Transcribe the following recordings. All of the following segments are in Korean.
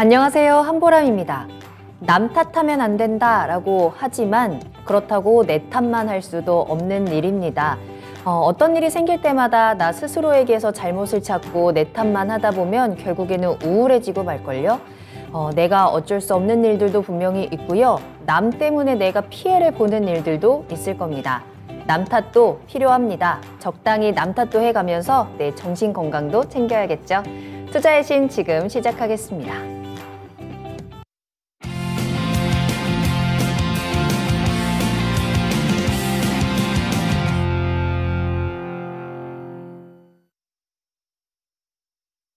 안녕하세요, 한보람입니다. 남 탓하면 안 된다라고 하지만 그렇다고 내 탓만 할 수도 없는 일입니다. 어떤 일이 생길 때마다 나 스스로에게서 잘못을 찾고 내 탓만 하다 보면 결국에는 우울해지고 말걸요. 내가 어쩔 수 없는 일들도 분명히 있고요. 남 때문에 내가 피해를 보는 일들도 있을 겁니다. 남 탓도 필요합니다. 적당히 남 탓도 해가면서 내 정신 건강도 챙겨야겠죠. 투자의 신 지금 시작하겠습니다.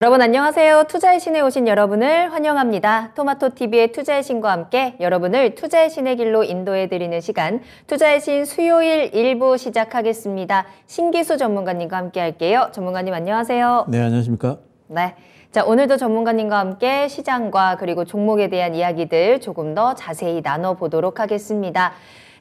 여러분 안녕하세요. 투자의 신에 오신 여러분을 환영합니다. 토마토TV의 투자의 신과 함께 여러분을 투자의 신의 길로 인도해드리는 시간, 투자의 신 수요일 1부 시작하겠습니다. 신기수 전문가님과 함께 할게요. 전문가님 안녕하세요. 네, 안녕하십니까? 네. 자, 오늘도 전문가님과 함께 시장과 그리고 종목에 대한 이야기들 조금 더 자세히 나눠보도록 하겠습니다.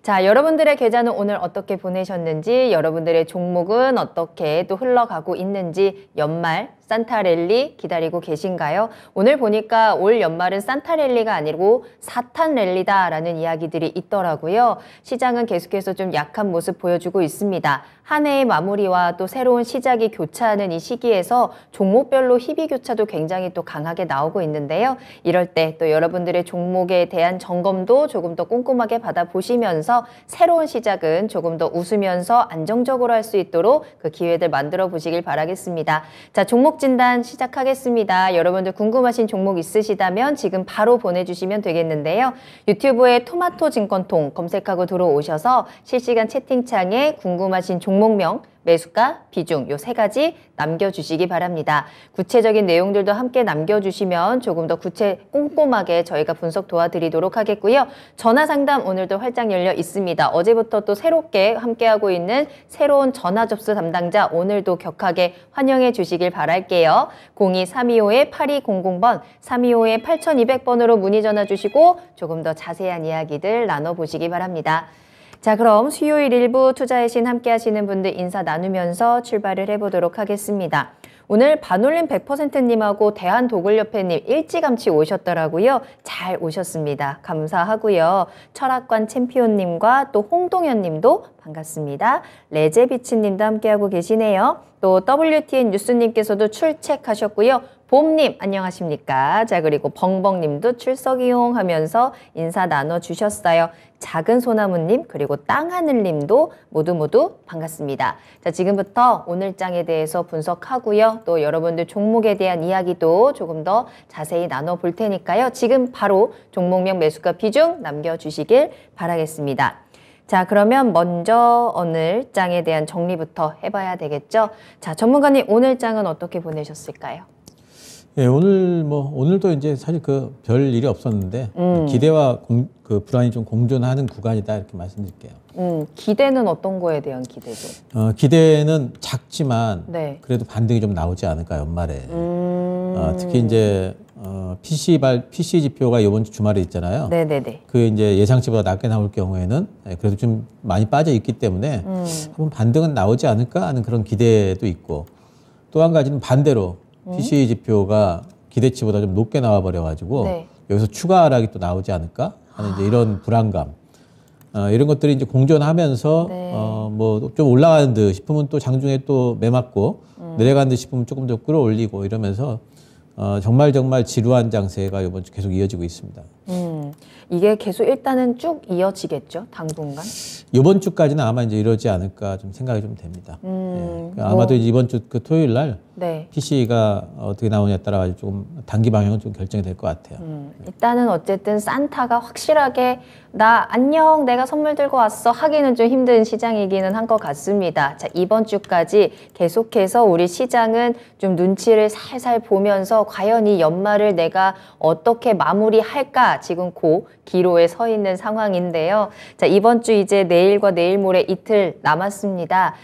자, 여러분들의 계좌는 오늘 어떻게 보내셨는지, 여러분들의 종목은 어떻게 또 흘러가고 있는지, 연말 산타랠리 기다리고 계신가요? 오늘 보니까 올 연말은 산타랠리가 아니고 사탄랠리다라는 이야기들이 있더라고요. 시장은 계속해서 좀 약한 모습 보여주고 있습니다. 한 해의 마무리와 또 새로운 시작이 교차하는 이 시기에서 종목별로 희비교차도 굉장히 또 강하게 나오고 있는데요. 이럴 때 또 여러분들의 종목에 대한 점검도 조금 더 꼼꼼하게 받아보시면서 새로운 시작은 조금 더 웃으면서 안정적으로 할 수 있도록 그 기회들 만들어 보시길 바라겠습니다. 자, 종목 진단 시작하겠습니다. 여러분들 궁금하신 종목 있으시다면 지금 바로 보내주시면 되겠는데요. 유튜브에 토마토 증권통 검색하고 들어오셔서 실시간 채팅창에 궁금하신 종목명, 매수가, 비중 요 세 가지 남겨주시기 바랍니다. 구체적인 내용들도 함께 남겨주시면 조금 더 꼼꼼하게 저희가 분석 도와드리도록 하겠고요. 전화 상담 오늘도 활짝 열려 있습니다. 어제부터 또 새롭게 함께하고 있는 새로운 전화 접수 담당자 오늘도 격하게 환영해 주시길 바랄게요. 02-325-8200번, 325-8200번으로 문의 전화 주시고 조금 더 자세한 이야기들 나눠보시기 바랍니다. 자, 그럼 수요일 1부 투자의 신 함께 하시는 분들 인사 나누면서 출발을 해보도록 하겠습니다. 오늘 반올림 100%님하고 대한도굴협회님 일찌감치 오셨더라고요. 잘 오셨습니다. 감사하고요. 철학관 챔피온님과 또 홍동현님도 반갑습니다. 레제비치님도 함께하고 계시네요. 또 WTN 뉴스님께서도 출첵하셨고요. 봄님 안녕하십니까? 자, 그리고 벙벙님도 출석이용 하면서 인사 나눠주셨어요. 작은 소나무님 그리고 땅하늘님도 모두 반갑습니다. 자, 지금부터 오늘장에 대해서 분석하고요. 또 여러분들 종목에 대한 이야기도 조금 더 자세히 나눠볼 테니까요. 지금 바로 종목명 매수가 비중 남겨주시길 바라겠습니다. 자, 그러면 먼저 오늘장에 대한 정리부터 해봐야 되겠죠. 자, 전문가님 오늘장은 어떻게 보내셨을까요? 예, 오늘도 이제 사실 별 일이 없었는데, 기대와 불안이 좀 공존하는 구간이다, 이렇게 말씀드릴게요. 기대는 어떤 거에 대한 기대죠? 기대는 작지만, 네. 그래도 반등이 좀 나오지 않을까, 연말에. 특히 이제, PC 지표가 이번 주 주말에 있잖아요. 네네네. 그게 이제 예상치보다 낮게 나올 경우에는, 그래도 좀 많이 빠져 있기 때문에, 한번 반등은 나오지 않을까 하는 그런 기대도 있고, 또 한 가지는 반대로, PCE 지표가 기대치보다 좀 높게 나와 버려가지고 네. 여기서 추가 하락이 또 나오지 않을까 하는 이제 이런 불안감, 이런 것들이 이제 공존하면서 네. 좀 올라가는 듯 싶으면 또 장중에 또 매맞고 내려가는 듯 싶으면 조금 더 끌어올리고 이러면서 정말 지루한 장세가 이번 주 계속 이어지고 있습니다. 이게 계속 일단은 쭉 이어지겠죠, 당분간? 이번 주까지는 아마 이제 이러지 않을까 좀 생각이 좀 됩니다. 예. 아마도 이번 주 토요일 날 네. PC가 어떻게 나오냐에 따라 조금 단기 방향은 좀 결정이 될 것 같아요. 일단은 어쨌든 산타가 확실하게 나 안녕 내가 선물 들고 왔어 하기는 좀 힘든 시장이기는 한 것 같습니다. 자, 이번 주까지 계속해서 우리 시장은 좀 눈치를 살살 보면서 과연 이 연말을 내가 어떻게 마무리할까 지금 기로에 서 있는 상황인데요. 자, 이번 주 이제 내일과 내일 모레 이틀 남았습니다.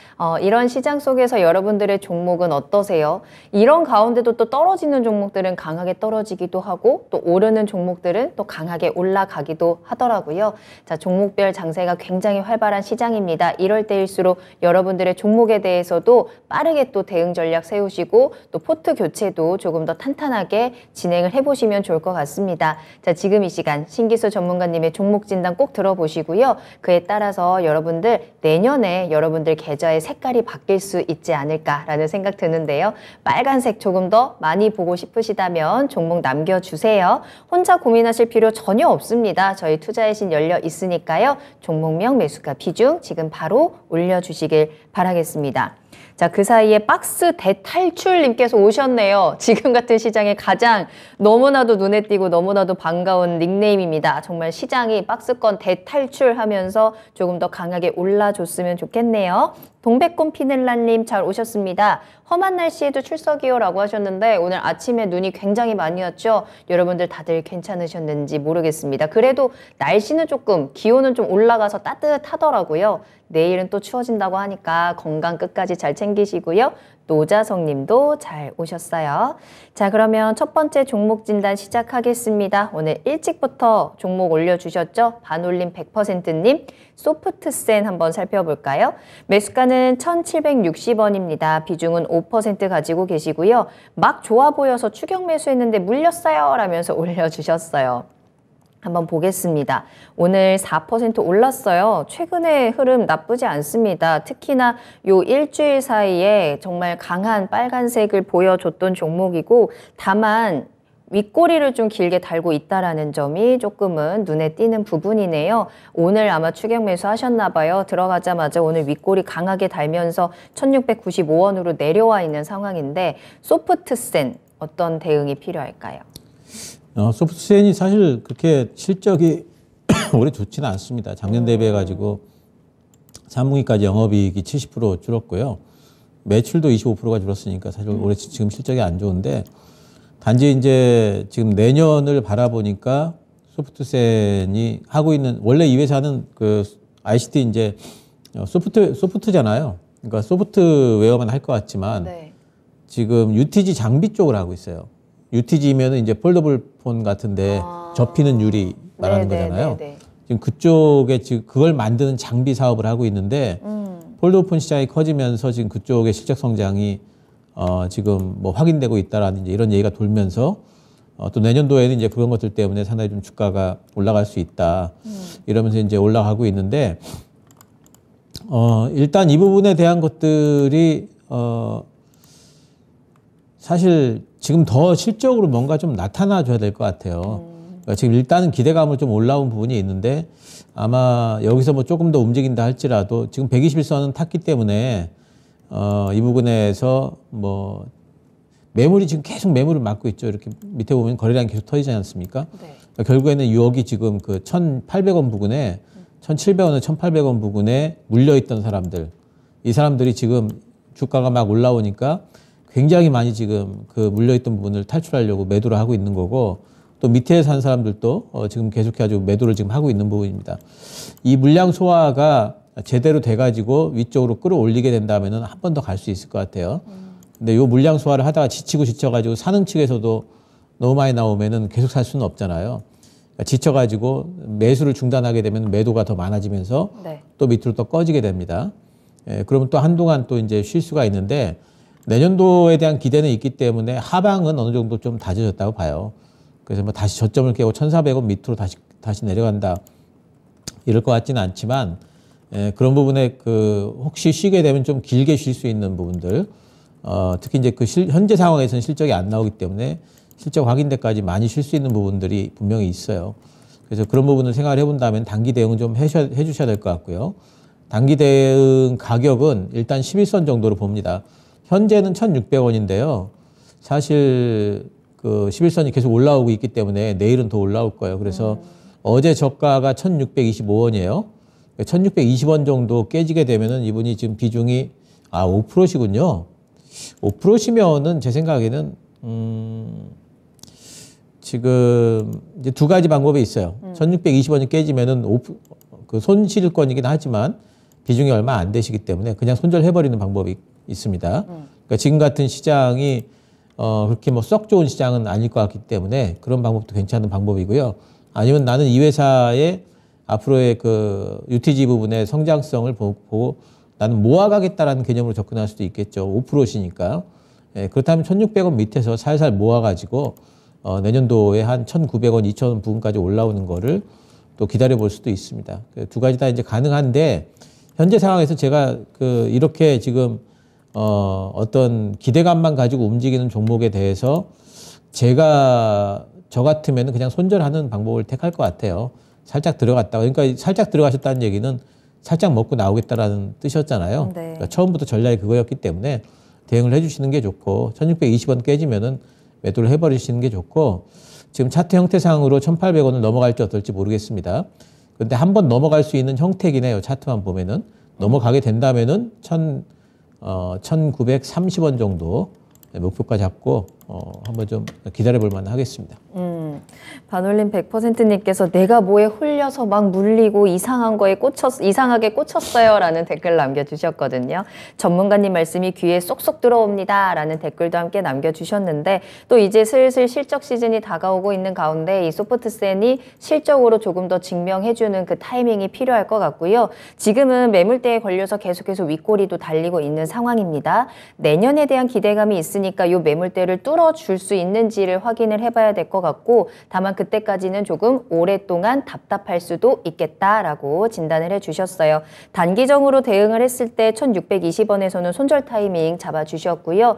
이런 시장 속에서 여러분들의 종목은 어떠세요? 이런 가운데도 또 떨어지는 종목들은 강하게 떨어지기도 하고 또 오르는 종목들은 또 강하게 올라가기도 하더라고요. 있고요. 자, 종목별 장세가 굉장히 활발한 시장입니다. 이럴 때일수록 여러분들의 종목에 대해서도 빠르게 또 대응 전략 세우시고 또 포트 교체도 조금 더 탄탄하게 진행을 해보시면 좋을 것 같습니다. 자, 지금 이 시간 신기수 전문가님의 종목 진단 꼭 들어보시고요. 그에 따라서 여러분들 내년에 여러분들 계좌의 색깔이 바뀔 수 있지 않을까라는 생각 드는데요. 빨간색 조금 더 많이 보고 싶으시다면 종목 남겨주세요. 혼자 고민하실 필요 전혀 없습니다. 저희 투자의 신 열려 있으니까요. 종목명, 매수가, 비중 지금 바로 올려주시길 바라겠습니다. 자, 그 사이에 박스 대탈출님께서 오셨네요. 지금 같은 시장에 가장 너무나도 눈에 띄고 너무나도 반가운 닉네임입니다. 정말 시장이 박스권 대탈출하면서 조금 더 강하게 올라줬으면 좋겠네요. 동백꽃 피늘라님 잘 오셨습니다. 험한 날씨에도 출석이요 라고 하셨는데 오늘 아침에 눈이 굉장히 많이 왔죠. 여러분들 다들 괜찮으셨는지 모르겠습니다. 그래도 날씨는 조금 기온은 좀 올라가서 따뜻하더라고요. 내일은 또 추워진다고 하니까 건강 끝까지 잘 챙기시고요. 노자성 님도 잘 오셨어요. 자, 그러면 첫 번째 종목 진단 시작하겠습니다. 오늘 일찍부터 종목 올려주셨죠? 반올림 100%님, 소프트센 한번 살펴볼까요? 매수가는 1,760원입니다. 비중은 5% 가지고 계시고요. 막 좋아 보여서 추격 매수했는데 물렸어요 라면서 올려주셨어요. 한번 보겠습니다. 오늘 4% 올랐어요. 최근의 흐름 나쁘지 않습니다. 특히나 요 일주일 사이에 정말 강한 빨간색을 보여줬던 종목이고 다만 윗꼬리를 좀 길게 달고 있다라는 점이 조금은 눈에 띄는 부분이네요. 오늘 아마 추격 매수 하셨나 봐요. 들어가자마자 오늘 윗꼬리 강하게 달면서 1,695원으로 내려와 있는 상황인데 소프트센 어떤 대응이 필요할까요? 소프트센이 사실 그렇게 실적이 올해 좋지는 않습니다. 작년 대비해 가지고 3분기까지 영업이익이 70% 줄었고요. 매출도 25%가 줄었으니까 사실 올해 지금 실적이 안 좋은데 단지 이제 지금 내년을 바라보니까 소프트센이 하고 있는 원래 이 회사는 그 ICT 이제 소프트잖아요. 그러니까 소프트웨어만 할 것 같지만 네. 지금 UTG 장비 쪽을 하고 있어요. UTG면은 이제 폴더블 폰 같은데 접히는 유리 말하는 거잖아요. 지금 그쪽에 지금 그걸 만드는 장비 사업을 하고 있는데 폴더블 폰 시장이 커지면서 지금 그쪽의 실적 성장이 지금 뭐 확인되고 있다라는 이제 이런 얘기가 돌면서 또 내년도에는 이제 그런 것들 때문에 상당히 좀 주가가 올라갈 수 있다. 이러면서 이제 올라가고 있는데 일단 이 부분에 대한 것들이 사실 지금 더 실적으로 뭔가 좀 나타나 줘야 될 것 같아요. 그러니까 지금 일단은 기대감을 좀 올라온 부분이 있는데 아마 여기서 뭐 조금 더 움직인다 할지라도 지금 121선은 탔기 때문에 이 부분에서 뭐 매물이 지금 계속 매물을 막고 있죠. 이렇게 밑에 보면 거래량이 계속 터지지 않습니까? 네. 그러니까 결국에는 여기 지금 그 1,800원 부근에 1,700원에 1,800원 부근에 물려있던 사람들 이 사람들이 지금 주가가 막 올라오니까 굉장히 많이 지금 그 물려있던 부분을 탈출하려고 매도를 하고 있는 거고 또 밑에 산 사람들도 지금 계속해가지고 매도를 지금 하고 있는 부분입니다. 이 물량 소화가 제대로 돼가지고 위쪽으로 끌어올리게 된다면은 한 번 더 갈 수 있을 것 같아요. 근데 요 물량 소화를 하다가 지쳐가지고 사는 측에서도 너무 많이 나오면은 계속 살 수는 없잖아요. 그러니까 지쳐가지고 매수를 중단하게 되면 매도가 더 많아지면서 네. 또 밑으로 또 꺼지게 됩니다. 예, 그러면 또 한동안 또 이제 쉴 수가 있는데 내년도에 대한 기대는 있기 때문에 하방은 어느 정도 좀 다져졌다고 봐요. 그래서 뭐 다시 저점을 깨고 1,400원 밑으로 다시 내려간다 이럴 것 같지는 않지만 예, 그런 부분에 그 혹시 쉬게 되면 좀 길게 쉴 수 있는 부분들 특히 이제 그 현재 상황에서는 실적이 안 나오기 때문에 실적 확인되까지 많이 쉴 수 있는 부분들이 분명히 있어요. 그래서 그런 부분을 생각을 해본다면 단기 대응은 좀 해주셔야 될 것 같고요. 단기 대응 가격은 일단 11선 정도로 봅니다. 현재는 1,600원인데요. 사실 그 11선이 계속 올라오고 있기 때문에 내일은 더 올라올 거예요. 그래서 어제 저가가 1,625원이에요. 1,620원 정도 깨지게 되면은 이분이 지금 비중이 5%시군요. 5%시면은 제 생각에는 지금 이제 두 가지 방법이 있어요. 1,620원이 깨지면은 그 손실권이긴 하지만 비중이 얼마 안 되시기 때문에 그냥 손절해버리는 방법이 있습니다. 그러니까 지금 같은 시장이 그렇게 뭐 썩 좋은 시장은 아닐 것 같기 때문에 그런 방법도 괜찮은 방법이고요. 아니면 나는 이 회사에 앞으로의 그 UTG 부분의 성장성을 보고 나는 모아가겠다라는 개념으로 접근할 수도 있겠죠. 5%시니까. 예, 그렇다면 1,600원 밑에서 살살 모아가지고 내년도에 한 1,900원, 2,000원 부분까지 올라오는 거를 또 기다려 볼 수도 있습니다. 두 가지 다 이제 가능한데 현재 상황에서 제가 이렇게 지금 어떤 기대감만 가지고 움직이는 종목에 대해서 저 같으면 그냥 손절하는 방법을 택할 것 같아요. 살짝 들어갔다가, 그러니까 살짝 들어가셨다는 얘기는 살짝 먹고 나오겠다라는 뜻이었잖아요. 네. 그러니까 처음부터 전략이 그거였기 때문에 대응을 해주시는 게 좋고 1,620원 깨지면은 매도를 해버리시는 게 좋고 지금 차트 형태상으로 1,800원을 넘어갈지 어떨지 모르겠습니다. 그런데 한번 넘어갈 수 있는 형태긴 해요. 차트만 보면은 넘어가게 된다면은 1,930원 정도 목표가 잡고 한번 좀 기다려볼 만 하겠습니다. 반올림 100%님께서 내가 뭐에 홀려서 막 물리고 이상하게 꽂혔어요 라는 댓글 남겨주셨거든요. 전문가님 말씀이 귀에 쏙쏙 들어옵니다 라는 댓글도 함께 남겨주셨는데 또 이제 슬슬 실적 시즌이 다가오고 있는 가운데 이 소프트센이 실적으로 조금 더 증명해주는 그 타이밍이 필요할 것 같고요. 지금은 매물대에 걸려서 계속해서 윗꼬리도 달리고 있는 상황입니다. 내년에 대한 기대감이 있으니까 이 매물대를 뚫어줄 수 있는지를 확인을 해봐야 될 것 같고 다만 그때까지는 조금 오랫동안 답답할 수도 있겠다라고 진단을 해주셨어요. 단기적으로 대응을 했을 때 1,620원에서는 손절 타이밍 잡아주셨고요.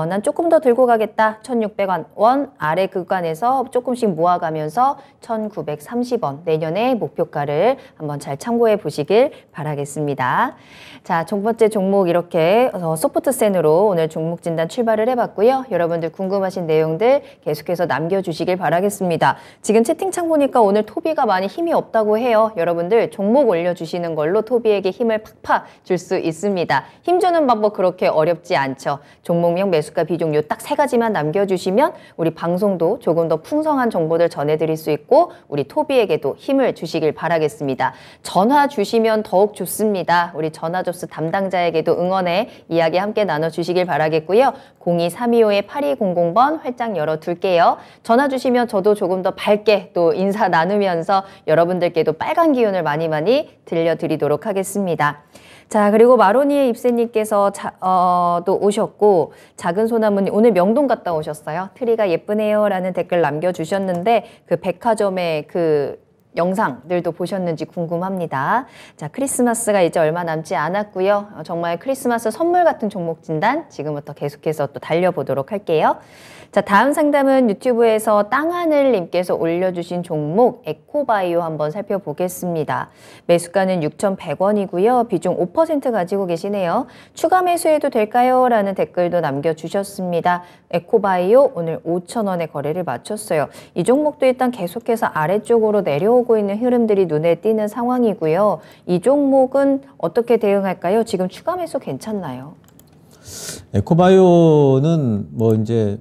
난 조금 더 들고 가겠다. 1,600원 아래 구간에서 조금씩 모아가면서 1,930원 내년의 목표가를 한번 잘 참고해 보시길 바라겠습니다. 자, 첫 번째 종목 이렇게 소프트센으로 오늘 종목 진단 출발을 해봤고요. 여러분들 궁금하신 내용들 계속해서 남겨주시길 바라겠습니다. 지금 채팅창 보니까 오늘 토비가 많이 힘이 없다고 해요. 여러분들 종목 올려주시는 걸로 토비에게 힘을 팍팍 줄 수 있습니다. 힘주는 방법 그렇게 어렵지 않죠. 종목명, 매수가, 비중 요 딱 세 가지만 남겨주시면 우리 방송도 조금 더 풍성한 정보들 전해드릴 수 있고 우리 토비에게도 힘을 주시길 바라겠습니다. 전화 주시면 더욱 좋습니다. 우리 전화 접수 담당자에게도 응원의 이야기 함께 나눠주시길 바라겠고요. 02325-8200번 활짝 열어둘게요. 전화 주시면 저도 조금 더 밝게 또 인사 나누면서 여러분들께도 빨간 기운을 많이 들려드리도록 하겠습니다. 자, 그리고 마로니의 입새님께서 또 오셨고 작은 소나무님 오늘 명동 갔다 오셨어요. 트리가 예쁘네요 라는 댓글 남겨주셨는데 그 백화점의 그 영상들도 보셨는지 궁금합니다. 자, 크리스마스가 이제 얼마 남지 않았고요. 정말 크리스마스 선물 같은 종목 진단 지금부터 계속해서 또 달려보도록 할게요. 자, 다음 상담은 유튜브에서 땅하늘님께서 올려주신 종목 에코바이오 한번 살펴보겠습니다. 매수가는 6,100원이고요. 비중 5% 가지고 계시네요. 추가 매수해도 될까요? 라는 댓글도 남겨주셨습니다. 에코바이오 오늘 5,000원에 거래를 마쳤어요. 이 종목도 일단 계속해서 아래쪽으로 내려오고 있는 흐름들이 눈에 띄는 상황이고요. 이 종목은 어떻게 대응할까요? 지금 추가 매수 괜찮나요? 에코바이오는 뭐 이제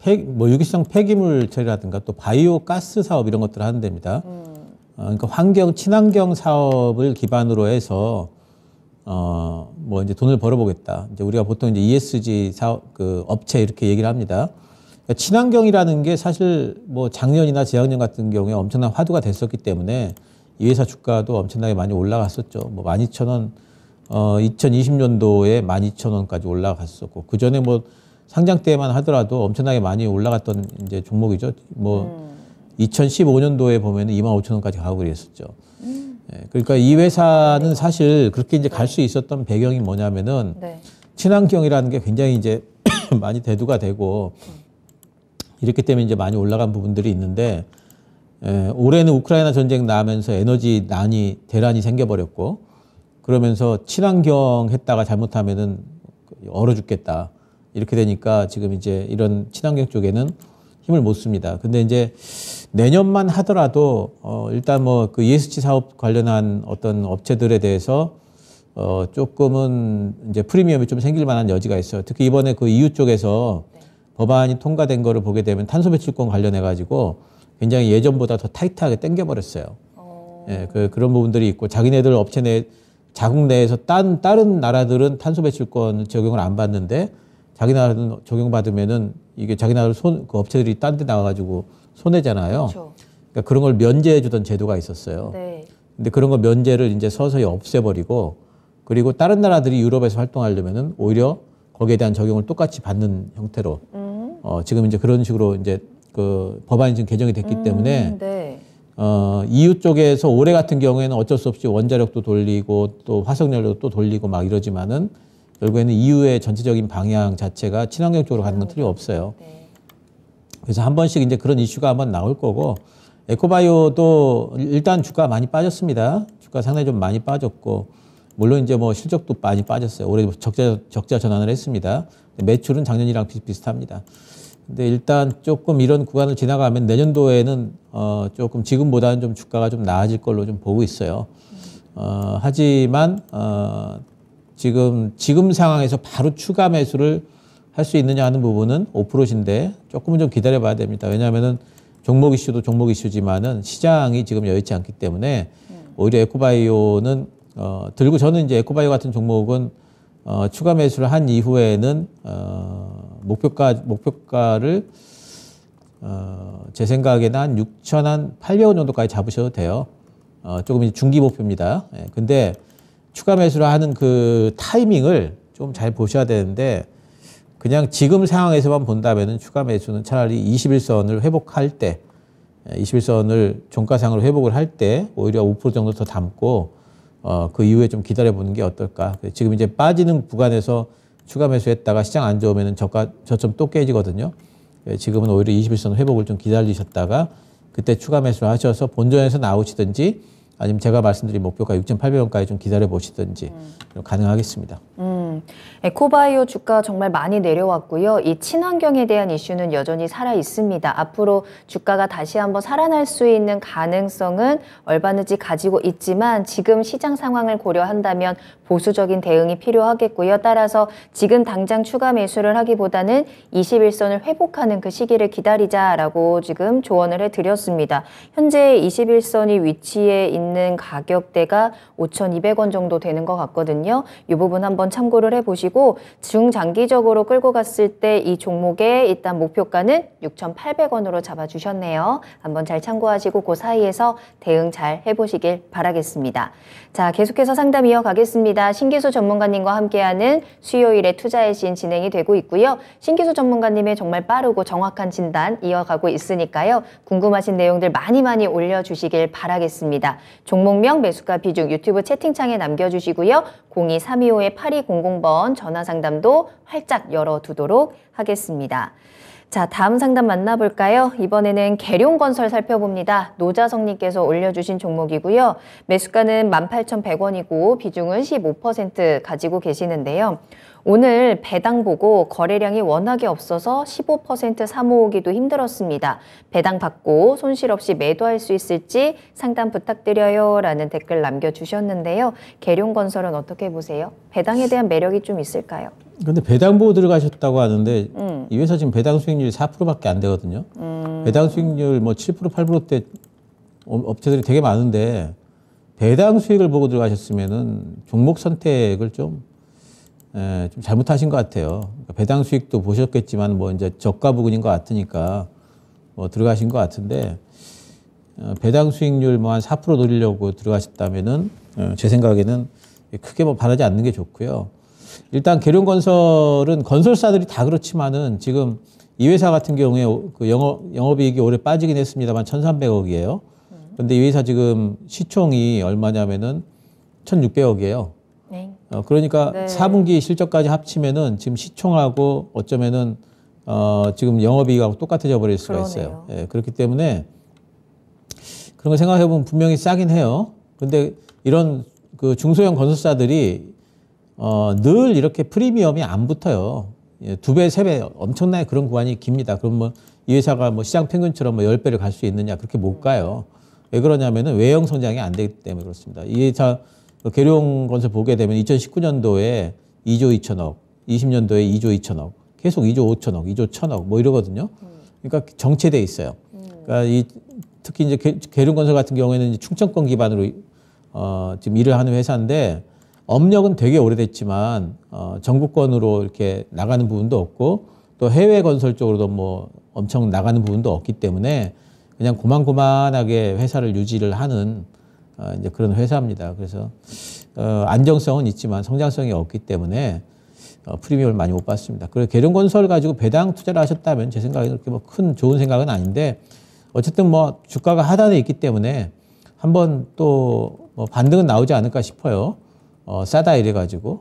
유기성 폐기물 처리라든가 또 바이오 가스 사업 이런 것들을 하는 데입니다. 그러니까 친환경 사업을 기반으로 해서 뭐 이제 돈을 벌어보겠다. 이제 우리가 보통 이제 ESG 사업 업체 이렇게 얘기를 합니다. 그러니까 친환경이라는 게 사실 뭐 작년이나 재작년 같은 경우에 엄청난 화두가 됐었기 때문에 이 회사 주가도 엄청나게 많이 올라갔었죠. 뭐 12,000원, 2020년도에 12,000원까지 올라갔었고 그 전에 뭐 상장 때만 하더라도 엄청나게 많이 올라갔던 이제 종목이죠. 뭐 2015년도에 보면 25,000원까지 가고 그랬었죠. 네, 그러니까 이 회사는 사실 그렇게 이제 갈 수 있었던 배경이 뭐냐면은 친환경이라는 게 굉장히 이제 많이 대두가 되고 이렇기 때문에 이제 많이 올라간 부분들이 있는데 올해는 우크라이나 전쟁 나면서 에너지 대란이 생겨버렸고 그러면서 친환경 했다가 잘못하면은 얼어 죽겠다. 이렇게 되니까 지금 이제 이런 친환경 쪽에는 힘을 못 씁니다. 근데 이제 내년만 하더라도 일단 뭐 그 ESG 사업 관련한 어떤 업체들에 대해서 조금은 이제 프리미엄이 좀 생길 만한 여지가 있어요. 특히 이번에 그 EU 쪽에서 법안이 통과된 거를 보게 되면 탄소 배출권 관련해 가지고 굉장히 예전보다 더 타이트하게 당겨버렸어요. 예, 그런 부분들이 있고 자기네들 업체 자국 내에서 다른 나라들은 탄소 배출권 적용을 안 받는데 자기 나라는 적용받으면은 이게 자기 나라 그 업체들이 딴 데 나와가지고 손해잖아요. 그렇죠. 그러니까 그런 걸 면제해 주던 제도가 있었어요. 네. 근데 그런 거 면제를 이제 서서히 없애버리고 그리고 다른 나라들이 유럽에서 활동하려면은 오히려 거기에 대한 적용을 똑같이 받는 형태로 지금 이제 그런 식으로 이제 그 법안이 지금 개정이 됐기 때문에 네. EU 쪽에서 올해 같은 경우에는 어쩔 수 없이 원자력도 돌리고 또 화석연료도 또 돌리고 막 이러지만은 결국에는 EU의 전체적인 방향 자체가 친환경 쪽으로 가는 건 틀림없어요. 네. 그래서 한 번씩 이제 그런 이슈가 한번 나올 거고 에코바이오도 일단 주가가 많이 빠졌습니다. 주가 상당히 좀 많이 빠졌고 물론 이제 뭐 실적도 많이 빠졌어요. 올해 적자 전환을 했습니다. 매출은 작년이랑 비슷비슷합니다. 근데 일단 조금 이런 구간을 지나가면 내년도에는 조금 지금보다는 좀 주가가 좀 나아질 걸로 좀 보고 있어요. 하지만 지금 상황에서 바로 추가 매수를 할 수 있느냐 하는 부분은 5%인데 조금은 좀 기다려 봐야 됩니다. 왜냐하면은 종목 이슈도 종목 이슈지만은 시장이 지금 여의치 않기 때문에 오히려 에코바이오는 들고 저는 이제 에코바이오 같은 종목은 추가 매수를 한 이후에는 목표가를 제 생각에는 한 6,800원 정도까지 잡으셔도 돼요. 조금 중기 목표입니다. 예, 근데 추가 매수를 하는 그 타이밍을 좀 잘 보셔야 되는데 그냥 지금 상황에서만 본다면은 추가 매수는 차라리 21선을 회복할 때 21선을 종가상으로 회복을 할 때 오히려 5% 정도 더 담고 그 이후에 좀 기다려보는 게 어떨까. 지금 이제 빠지는 구간에서 추가 매수했다가 시장 안 좋으면 저점 또 깨지거든요. 지금은 오히려 21선 회복을 좀 기다리셨다가 그때 추가 매수를 하셔서 본전에서 나오시든지 아니면 제가 말씀드린 목표가 6,800원까지 좀 기다려 보시든지 가능하겠습니다. 에코바이오 주가 정말 많이 내려왔고요. 이 친환경에 대한 이슈는 여전히 살아 있습니다. 앞으로 주가가 다시 한번 살아날 수 있는 가능성은 얼마든지 가지고 있지만 지금 시장 상황을 고려한다면 보수적인 대응이 필요하겠고요. 따라서 지금 당장 추가 매수를 하기보다는 21선을 회복하는 그 시기를 기다리자라고 지금 조언을 해드렸습니다. 현재 21선이 위치해 있는 가격대가 5,200원 정도 되는 것 같거든요. 이 부분 한번 참고를 해보시고 중장기적으로 끌고 갔을 때 이 종목의 일단 목표가는 6,800원으로 잡아주셨네요. 한번 잘 참고하시고 그 사이에서 대응 잘 해보시길 바라겠습니다. 자, 계속해서 상담 이어가겠습니다. 신기수 전문가님과 함께하는 수요일에 투자의 신 진행이 되고 있고요. 신기수 전문가님의 정말 빠르고 정확한 진단 이어가고 있으니까요. 궁금하신 내용들 많이 올려주시길 바라겠습니다. 종목명, 매수가 비중 유튜브 채팅창에 남겨주시고요. 02-325-8200번 전화 상담도 활짝 열어두도록 하겠습니다. 자, 다음 상담 만나볼까요? 이번에는 계룡건설 살펴봅니다. 노자성님께서 올려주신 종목이고요. 매수가는 18,100원이고 비중은 15% 가지고 계시는데요. 오늘 배당 보고 거래량이 워낙에 없어서 15% 사모으기도 힘들었습니다. 배당 받고 손실 없이 매도할 수 있을지 상담 부탁드려요 라는 댓글 남겨주셨는데요. 계룡건설은 어떻게 보세요? 배당에 대한 매력이 좀 있을까요? 근데 배당 보고 들어가셨다고 하는데 이 회사 지금 배당 수익률이 4%밖에 안 되거든요. 배당 수익률 뭐 7%, 8%대 업체들이 되게 많은데 배당 수익을 보고 들어가셨으면은 종목 선택을 좀 잘못하신 것 같아요. 그러니까 배당 수익도 보셨겠지만 뭐 이제 저가 부근인 것 같으니까 뭐 들어가신 것 같은데 배당 수익률 뭐 한 4% 노리려고 들어가셨다면은 제 생각에는 크게 뭐 바라지 않는 게 좋고요. 일단 계룡건설은 건설사들이 다 그렇지만은 지금 이 회사 같은 경우에 그 영업이익이 올해 빠지긴 했습니다만 1,300억이에요. 그런데 이 회사 지금 시총이 얼마냐면은 1,600억이에요. 네. 그러니까 4분기 실적까지 합치면은 지금 시총하고 어쩌면은 지금 영업이익하고 똑같아져 버릴 수가 있어요. 예, 그렇기 때문에 그런 거 생각해 보면 분명히 싸긴 해요. 근데 이런 그 중소형 건설사들이 늘 이렇게 프리미엄이 안 붙어요. 예, 2배, 3배 엄청나게 그런 구간이 깁니다. 그럼 뭐 이 회사가 뭐 시장 평균처럼 뭐 10배를 갈 수 있느냐? 그렇게 못 가요. 왜 그러냐면은 외형 성장이 안 되기 때문에 그렇습니다. 이 회사 계룡건설 보게 되면 2019년도에 2조 2천억, 20년도에 2조 2천억, 계속 2조 5천억, 2조 1천억 뭐 이러거든요. 그러니까 정체돼 있어요. 그러니까 특히 이제 계룡건설 같은 경우에는 이제 충청권 기반으로 지금 일을 하는 회사인데 업력은 되게 오래됐지만 전국권으로 이렇게 나가는 부분도 없고 또 해외 건설 쪽으로도 뭐 엄청 나가는 부분도 없기 때문에 그냥 고만고만하게 회사를 유지를 하는 이제 그런 회사입니다. 그래서 안정성은 있지만 성장성이 없기 때문에 프리미엄을 많이 못 받습니다. 그리고 계룡건설 가지고 배당 투자를 하셨다면 제 생각에 그렇게 뭐 큰 좋은 생각은 아닌데 어쨌든 뭐 주가가 하단에 있기 때문에 한번 또 뭐 반등은 나오지 않을까 싶어요. 싸다 이래가지고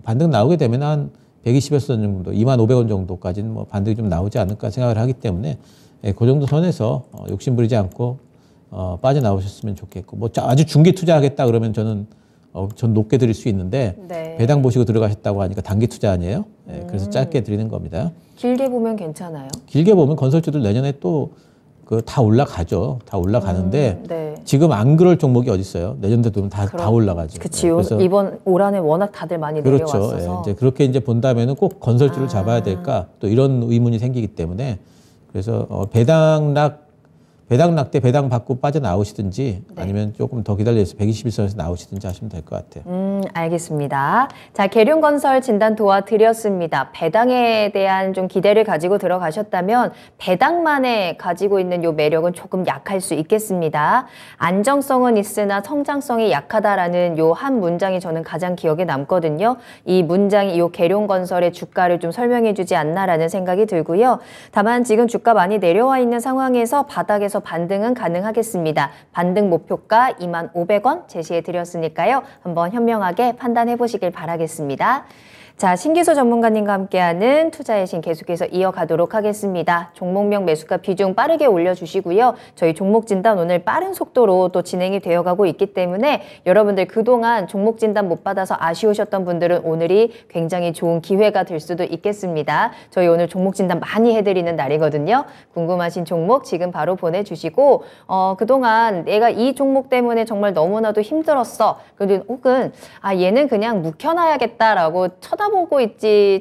반등 나오게 되면 한 120에서 정도, 2,500원 정도까지는 뭐 반등이 좀 나오지 않을까 생각을 하기 때문에 그 정도 선에서 욕심 부리지 않고 빠져나오셨으면 좋겠고 뭐 아주 중기 투자하겠다 그러면 전 높게 드릴 수 있는데 네. 배당 보시고 들어가셨다고 하니까 단기 투자 아니에요? 네, 그래서 짧게 드리는 겁니다. 길게 보면 괜찮아요. 길게 보면 건설주들 내년에 또 다 올라가죠. 다 올라가는데 네. 지금 안 그럴 종목이 어디 있어요? 내년도 되면 다 올라가죠. 그치. 네, 그래서 이번 올 한해 워낙 다들 많이 그렇죠. 내려왔어서. 예, 이제 그렇게 이제 본다면은 꼭 건설주를 잡아야 될까 또 이런 의문이 생기기 때문에 그래서 배당 때 배당 받고 빠져나오시든지 네. 아니면 조금 더 기다려서 121선에서 나오시든지 하시면 될 것 같아요. 알겠습니다. 자, 계룡건설 진단 도와드렸습니다. 배당에 대한 좀 기대를 가지고 들어가셨다면 배당만에 가지고 있는 요 매력은 조금 약할 수 있겠습니다. 안정성은 있으나 성장성이 약하다라는 요 한 문장이 저는 가장 기억에 남거든요. 이 문장이 요 계룡건설의 주가를 좀 설명해 주지 않나라는 생각이 들고요. 다만 지금 주가 많이 내려와 있는 상황에서 바닥에서 반등은 가능하겠습니다. 반등 목표가 25,000원 제시해 드렸으니까요. 한번 현명하게 판단해 보시길 바라겠습니다. 자, 신기수 전문가님과 함께하는 투자의 신 계속해서 이어가도록 하겠습니다. 종목명 매수가 비중 빠르게 올려주시고요. 저희 종목 진단 오늘 빠른 속도로 또 진행이 되어가고 있기 때문에 여러분들 그동안 종목 진단 못 받아서 아쉬우셨던 분들은 오늘이 굉장히 좋은 기회가 될 수도 있겠습니다. 저희 오늘 종목 진단 많이 해드리는 날이거든요. 궁금하신 종목 지금 바로 보내주시고 그동안 내가 이 종목 때문에 정말 너무나도 힘들었어. 혹은 얘는 그냥 묵혀놔야겠다라고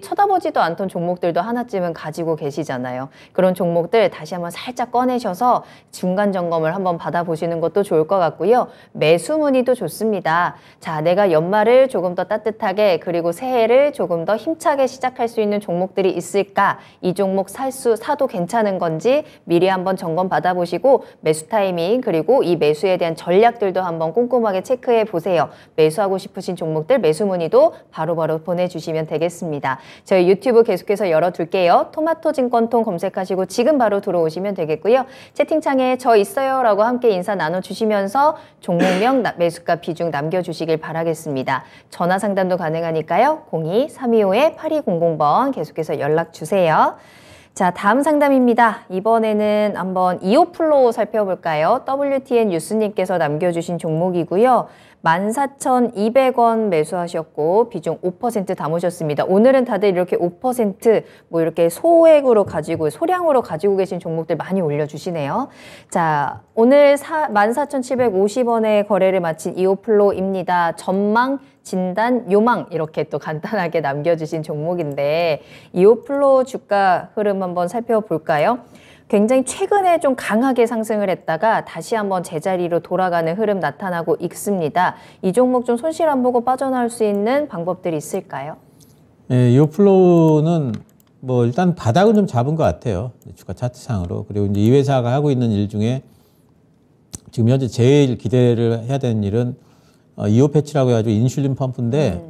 쳐다보지도 않던 종목들도 하나쯤은 가지고 계시잖아요. 그런 종목들 다시 한번 살짝 꺼내셔서 중간 점검을 한번 받아보시는 것도 좋을 것 같고요. 매수 문의도 좋습니다. 자, 내가 연말을 조금 더 따뜻하게 그리고 새해를 조금 더 힘차게 시작할 수 있는 종목들이 있을까? 이 종목 사도 괜찮은 건지 미리 한번 점검 받아보시고 매수 타이밍 그리고 이 매수에 대한 전략들도 한번 꼼꼼하게 체크해 보세요. 매수하고 싶으신 종목들 매수 문의도 바로바로 보내주시면 되겠습니다. 저희 유튜브 계속해서 열어둘게요. 토마토 증권통 검색하시고 지금 바로 들어오시면 되겠고요. 채팅창에 저 있어요 라고 함께 인사 나눠주시면서 종목명 매수가 비중 남겨주시길 바라겠습니다. 전화 상담도 가능하니까요. 02-325-8200번 계속해서 연락주세요. 자, 다음 상담입니다. 이번에는 한번 이오플로우 살펴볼까요? WTN 뉴스님께서 남겨주신 종목이고요. 14,200원 매수하셨고 비중 5% 담으셨습니다. 오늘은 다들 이렇게 5% 뭐 이렇게 소액으로 소량으로 가지고 계신 종목들 많이 올려주시네요. 자, 오늘 14,750원에 거래를 마친 이오플로우입니다. 전망, 진단, 요망 이렇게 또 간단하게 남겨주신 종목인데 이오플로우 주가 흐름 한번 살펴볼까요? 굉장히 최근에 좀 강하게 상승을 했다가 다시 한번 제자리로 돌아가는 흐름 나타나고 있습니다. 이 종목 좀 손실 안 보고 빠져나올 수 있는 방법들이 있을까요? 네, 이오플로우는 뭐 일단 바닥은 좀 잡은 것 같아요. 주가 차트상으로. 그리고 이제 이 회사가 하고 있는 일 중에 지금 현재 제일 기대를 해야 되는 일은 이오 패치라고 해가지고 인슐린 펌프인데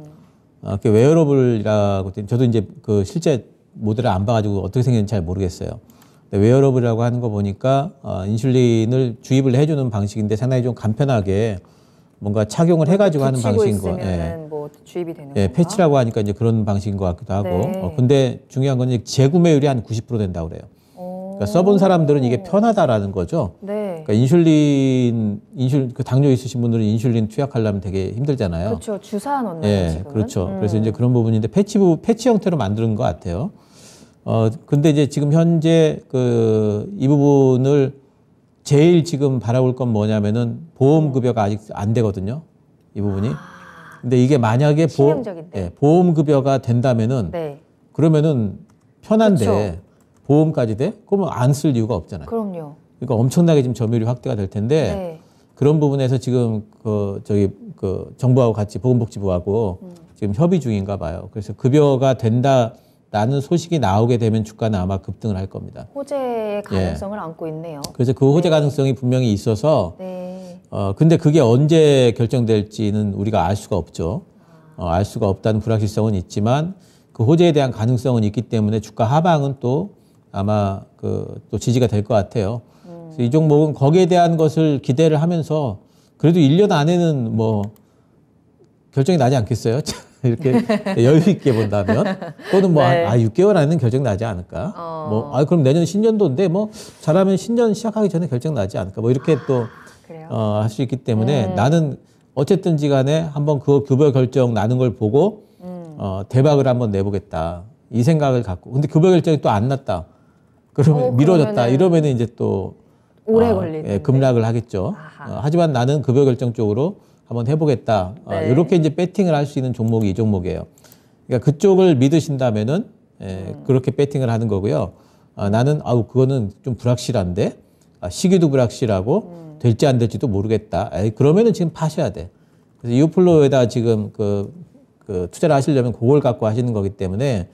그 웨어러블이라고 저도 이제 그 실제 모델을 안 봐가지고 어떻게 생겼는지 잘 모르겠어요. 웨어러블이라고 하는 거 보니까 인슐린을 주입을 해주는 방식인데 상당히 좀 간편하게 뭔가 착용을 해가지고 하는 방식인 거. 뭐 주입이 되는 건가? 패치라고 하니까 이제 그런 방식인 것 같기도 하고. 네. 근데 중요한 건 이제 재구매율이 한 90% 된다고 그래요. 그러니까 써본 사람들은 이게 편하다라는 거죠. 네. 그러니까 그 당뇨 있으신 분들은 인슐린 투약하려면 되게 힘들잖아요. 그렇죠. 주사 넣는 예, 그렇죠. 그래서 이제 그런 부분인데 패치 형태로 만드는 것 같아요. 근데 이제 지금 현재 이 부분을 제일 지금 바라볼 건 뭐냐면은 보험급여가 아직 안 되거든요. 이 부분이. 근데 이게 만약에 보험급여가 된다면은 네. 그러면은 편한데 그쵸. 보험까지 돼? 그러면 안 쓸 이유가 없잖아요. 그럼요. 그러니까 엄청나게 지금 점유율이 확대가 될 텐데 네. 그런 부분에서 지금 정부하고 같이 보건복지부하고 지금 협의 중인가 봐요. 그래서 급여가 된다라는 소식이 나오게 되면 주가는 아마 급등을 할 겁니다. 호재의 가능성을 안고 있네요. 그래서 그 호재 가능성이 분명히 있어서 네. 근데 그게 언제 결정될지는 우리가 알 수가 없죠. 알 수가 없다는 불확실성은 있지만 그 호재에 대한 가능성은 있기 때문에 주가 하방은 또 아마 또 지지가 될 것 같아요. 그래서 이 종목은 거기에 대한 것을 기대를 하면서 그래도 1년 안에는 뭐 결정이 나지 않겠어요? 이렇게 여유 있게 본다면 또는 뭐 네. 6개월 안에는 결정 나지 않을까? 그럼 내년 신년도인데 뭐 잘하면 신년 시작하기 전에 결정 나지 않을까? 뭐 이렇게 또 할 수 있기 때문에 나는 어쨌든지 간에 한번 그 급여 결정 나는 걸 보고 대박을 한번 내보겠다 이 생각을 갖고 근데 급여 결정이 또 안 났다 그러면 미뤄졌다 이러면은 이제 또 오래 걸리는데 급락을 하겠죠. 하지만 나는 급여 결정 쪽으로 한번 해보겠다. 네. 이렇게 이제 배팅을 할 수 있는 종목이 이 종목이에요. 그러니까 그쪽을 믿으신다면은 그렇게 배팅을 하는 거고요. 나는 그거는 좀 불확실한데 시기도 불확실하고 될지 안 될지도 모르겠다. 그러면은 지금 파셔야 돼. 그래서 이오플로에다 지금 그 투자를 하시려면 그걸 갖고 하시는 거기 때문에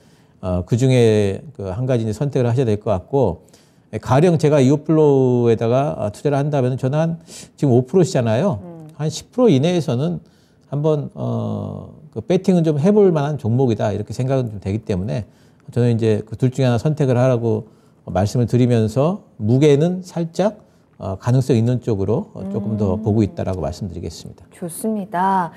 그 중에 한 가지 이제 선택을 하셔야 될 것 같고 가령 제가 이오플로에다가 투자를 한다면 저는 한 지금 5%시잖아요. 한 10% 이내에서는 한번 그 배팅은 좀 해볼 만한 종목이다 이렇게 생각은 좀 되기 때문에 저는 이제 그 둘 중에 하나 선택을 하라고 말씀을 드리면서 무게는 살짝 가능성 있는 쪽으로 조금 더 보고 있다라고 말씀드리겠습니다. 좋습니다.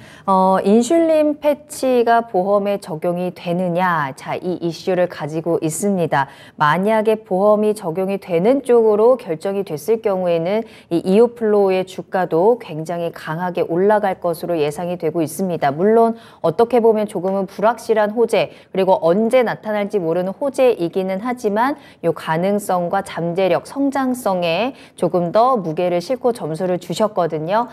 인슐린 패치가 보험에 적용이 되느냐? 자, 이 이슈를 가지고 있습니다. 만약에 보험이 적용이 되는 쪽으로 결정이 됐을 경우에는 이 이오플로우의 주가도 굉장히 강하게 올라갈 것으로 예상이 되고 있습니다. 물론 어떻게 보면 조금은 불확실한 호재, 그리고 언제 나타날지 모르는 호재이기는 하지만 이 가능성과 잠재력, 성장성에 조금 더 무게를 싣고 점수를 주셨거든요.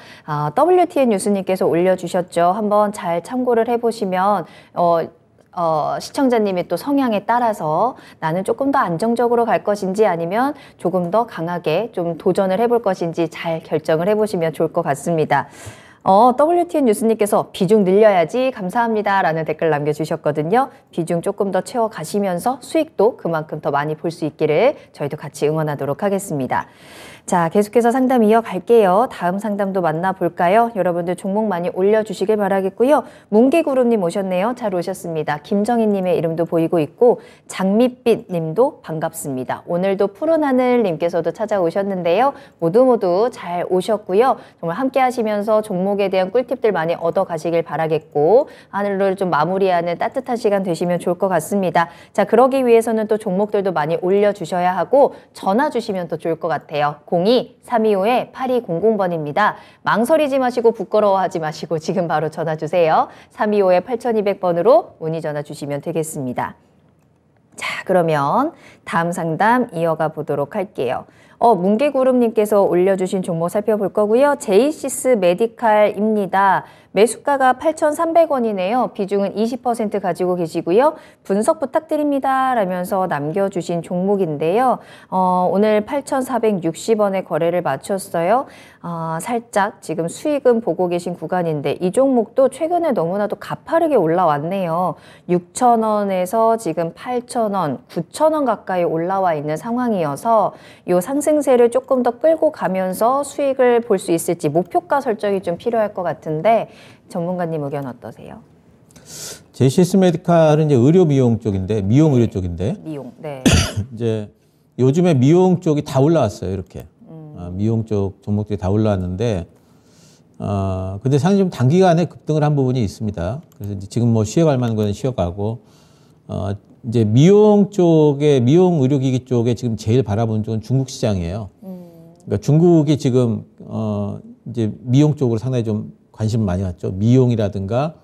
WTN 뉴스님께서 올려주셨죠. 한번 잘 참고를 해보시면 시청자님의 또 성향에 따라서 나는 조금 더 안정적으로 갈 것인지 아니면 조금 더 강하게 좀 도전을 해볼 것인지 잘 결정을 해보시면 좋을 것 같습니다. WTN 뉴스님께서 비중 늘려야지 감사합니다 라는 댓글 남겨주셨거든요. 비중 조금 더 채워가시면서 수익도 그만큼 더 많이 볼 수 있기를 저희도 같이 응원하도록 하겠습니다. 자, 계속해서 상담 이어갈게요. 다음 상담도 만나볼까요? 여러분들 종목 많이 올려주시길 바라겠고요. 뭉게구름님 오셨네요. 잘 오셨습니다. 김정희님의 이름도 보이고 있고 장밋빛님도 반갑습니다. 오늘도 푸른 하늘님께서도 찾아오셨는데요. 모두 잘 오셨고요. 정말 함께 하시면서 종목에 대한 꿀팁들 많이 얻어가시길 바라겠고 하늘을 좀 마무리하는 따뜻한 시간 되시면 좋을 것 같습니다. 자, 그러기 위해서는 또 종목들도 많이 올려주셔야 하고 전화 주시면 더 좋을 것 같아요. 02-325-8200번입니다. 망설이지 마시고 부끄러워하지 마시고 지금 바로 전화 주세요. 325-8200번으로 문의 전화 주시면 되겠습니다. 자, 그러면 다음 상담 이어가 보도록 할게요. 뭉게구름님께서 올려주신 종목 살펴볼 거고요. 제이시스 메디칼입니다. 매수가가 8,300원이네요. 비중은 20% 가지고 계시고요. 분석 부탁드립니다. 라면서 남겨주신 종목인데요. 오늘 8,460원에 거래를 마쳤어요. 살짝 지금 수익은 보고 계신 구간인데 이 종목도 최근에 너무나도 가파르게 올라왔네요. 6,000원에서 지금 8,000원, 9,000원 가까이 올라와 있는 상황이어서 이 상승세를 조금 더 끌고 가면서 수익을 볼 수 있을지 목표가 설정이 좀 필요할 것 같은데 전문가님 의견 어떠세요? 제이시스 메디칼은 이제 의료 미용 쪽인데 미용 의료 쪽인데 미용, 네. 이제 요즘에 미용 쪽이 다 올라왔어요. 이렇게 미용 쪽 종목들이 다 올라왔는데 근데 상당히 좀 단기간에 급등을 한 부분이 있습니다. 그래서 이제 지금 뭐 쉬어갈 만한 거는 쉬어가고 이제 미용 쪽에 미용 의료기기 쪽에 지금 제일 바라보는 쪽은 중국 시장이에요. 그러니까 중국이 지금 이제 미용 쪽으로 상당히 좀 관심을 많이 갖죠. 미용이라든가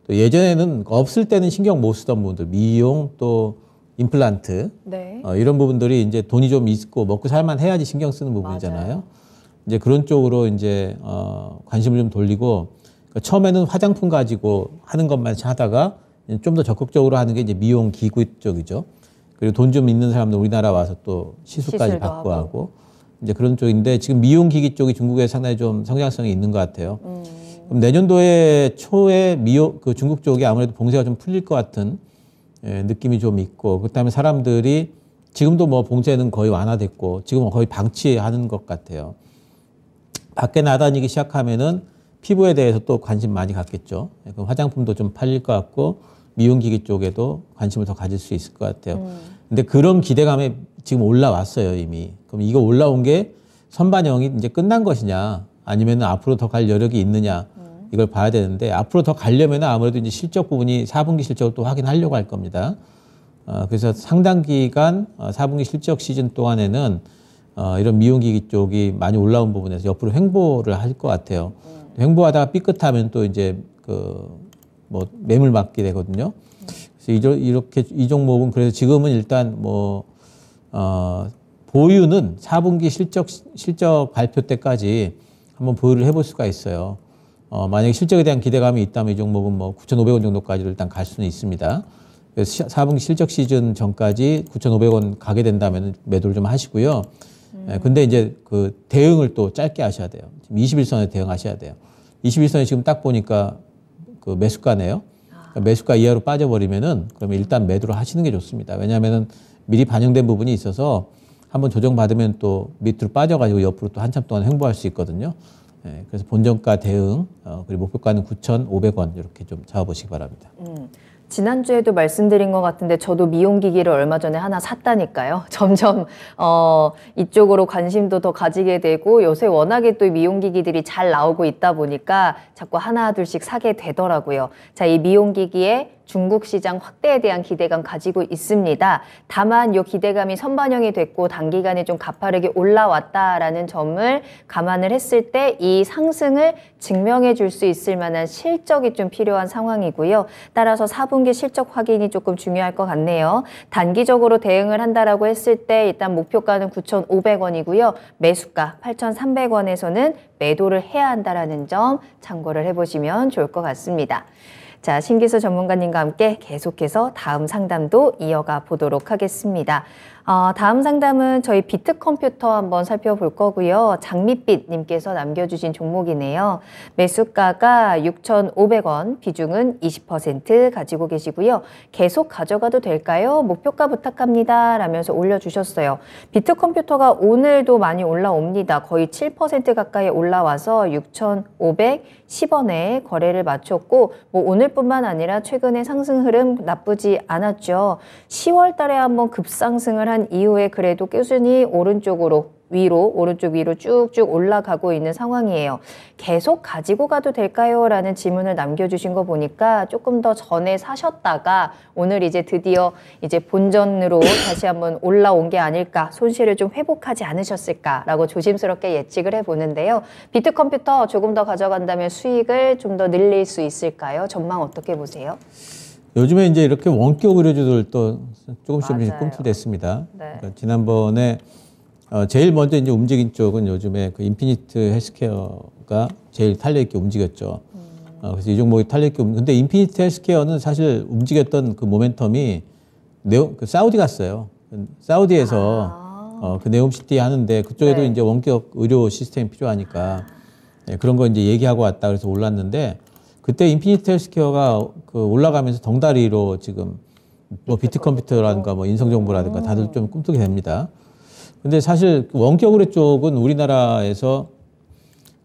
또 예전에는 없을 때는 신경 못 쓰던 부분들, 미용 또 임플란트 네. 이런 부분들이 이제 돈이 좀 있고 먹고 살만 해야지 신경 쓰는 부분이잖아요. 맞아요. 이제 그런 쪽으로 이제 관심을 좀 돌리고 그러니까 처음에는 화장품 가지고 하는 것만 하다가 좀 더 적극적으로 하는 게 이제 미용 기구 쪽이죠. 그리고 돈 좀 있는 사람들 우리나라 와서 또 시술까지 받고 하고 이제 그런 쪽인데 지금 미용 기기 쪽이 중국에 상당히 좀 성장성이 있는 것 같아요. 그럼 내년도에 초에 그 중국 쪽이 아무래도 봉쇄가 좀 풀릴 것 같은 느낌이 좀 있고 그다음에 사람들이 지금도 뭐 봉쇄는 거의 완화됐고 지금 거의 방치하는 것 같아요. 밖에 나다니기 시작하면은 피부에 대해서 또 관심 많이 갖겠죠. 그럼 화장품도 좀 팔릴 것 같고 미용기기 쪽에도 관심을 더 가질 수 있을 것 같아요. 근데 그런 기대감이 지금 올라왔어요, 이미. 그럼 이거 올라온 게 선반영이 이제 끝난 것이냐, 아니면 앞으로 더 갈 여력이 있느냐, 이걸 봐야 되는데, 앞으로 더 가려면 아무래도 이제 실적 부분이 4분기 실적을 또 확인하려고 할 겁니다. 그래서 상당 기간 4분기 실적 시즌 동안에는 이런 미용기기 쪽이 많이 올라온 부분에서 옆으로 횡보를 할 것 같아요. 횡보하다가 삐끗하면 또 이제 뭐 매물 맞게 되거든요. 그래서 이렇게 이 종목은 그래서 지금은 일단 보유는 4분기 실적 발표 때까지 한번 보유를 해볼 수가 있어요. 만약에 실적에 대한 기대감이 있다면 이 종목은 뭐 9,500원 정도까지도 일단 갈 수는 있습니다. 그래서 4분기 실적 시즌 전까지 9,500원 가게 된다면 매도를 좀 하시고요. 근데 이제 그 대응을 또 짧게 하셔야 돼요. 지금 21선에 대응하셔야 돼요. 21선에 지금 딱 보니까 그 매수가네요. 그러니까 매수가 이하로 빠져버리면은 그러면 일단 매도를 하시는 게 좋습니다. 왜냐하면은 미리 반영된 부분이 있어서 한번 조정받으면 또 밑으로 빠져가지고 옆으로 또 한참 동안 횡보할 수 있거든요. 그래서 본전가 대응, 그리고 목표가는 9,500원 이렇게 좀 잡아보시기 바랍니다. 지난주에도 말씀드린 것 같은데 저도 미용기기를 얼마 전에 하나 샀다니까요. 점점 이쪽으로 관심도 더 가지게 되고 요새 워낙에 또 미용기기들이 잘 나오고 있다 보니까 자꾸 하나 둘씩 사게 되더라고요. 자, 이 미용기기의 중국 시장 확대에 대한 기대감 가지고 있습니다. 다만 이 기대감이 선반영이 됐고 단기간에 좀 가파르게 올라왔다라는 점을 감안을 했을 때 이 상승을 증명해 줄 수 있을 만한 실적이 좀 필요한 상황이고요. 따라서 4분기 실적 확인이 조금 중요할 것 같네요. 단기적으로 대응을 한다라고 했을 때 일단 목표가는 9,500원이고요. 매수가 8,300원에서는 매도를 해야 한다라는 점 참고를 해보시면 좋을 것 같습니다. 자, 신기수 전문가님과 함께 계속해서 다음 상담도 이어가 보도록 하겠습니다. 다음 상담은 저희 비트컴퓨터 한번 살펴볼 거고요. 장밋빛님께서 남겨주신 종목이네요. 매수가가 6,500원, 비중은 20% 가지고 계시고요. 계속 가져가도 될까요? 목표가 부탁합니다. 라면서 올려주셨어요. 비트컴퓨터가 오늘도 많이 올라옵니다. 거의 7% 가까이 올라와서 6,510원에 거래를 마쳤고 뭐 오늘뿐만 아니라 최근의 상승 흐름 나쁘지 않았죠. 10월 달에 한번 급상승을 한 이후에 그래도 꾸준히 오른쪽 위로 쭉쭉 올라가고 있는 상황이에요. 계속 가지고 가도 될까요? 라는 질문을 남겨주신 거 보니까 조금 더 전에 사셨다가 오늘 이제 드디어 이제 본전으로 다시 한번 올라온 게 아닐까, 손실을 좀 회복하지 않으셨을까라고 조심스럽게 예측을 해보는데요. 비트컴퓨터 조금 더 가져간다면 수익을 좀 더 늘릴 수 있을까요? 전망 어떻게 보세요? 요즘에 이제 이렇게 원격 의료주들도 조금씩 꿈틀댔습니다. 네. 그러니까 지난번에 제일 먼저 이제 움직인 쪽은 요즘에 그 인피니트 헬스케어가 제일 탄력있게 움직였죠. 그래서 이 종목이 탄력있게 근데 인피니트 헬스케어는 사실 움직였던 그 모멘텀이 그 사우디 갔어요. 사우디에서 그 네옴시티 하는데 그쪽에도 네. 이제 원격 의료 시스템이 필요하니까 네, 그런 거 이제 얘기하고 왔다 그래서 올랐는데 그때 인피니트 헬스케어가 그 올라가면서 덩다리로 지금 뭐 비트컴퓨터라든가 뭐 인성정보라든가 다들 좀 꿈꾸게 됩니다. 근데 사실 원격 의료 쪽은 우리나라에서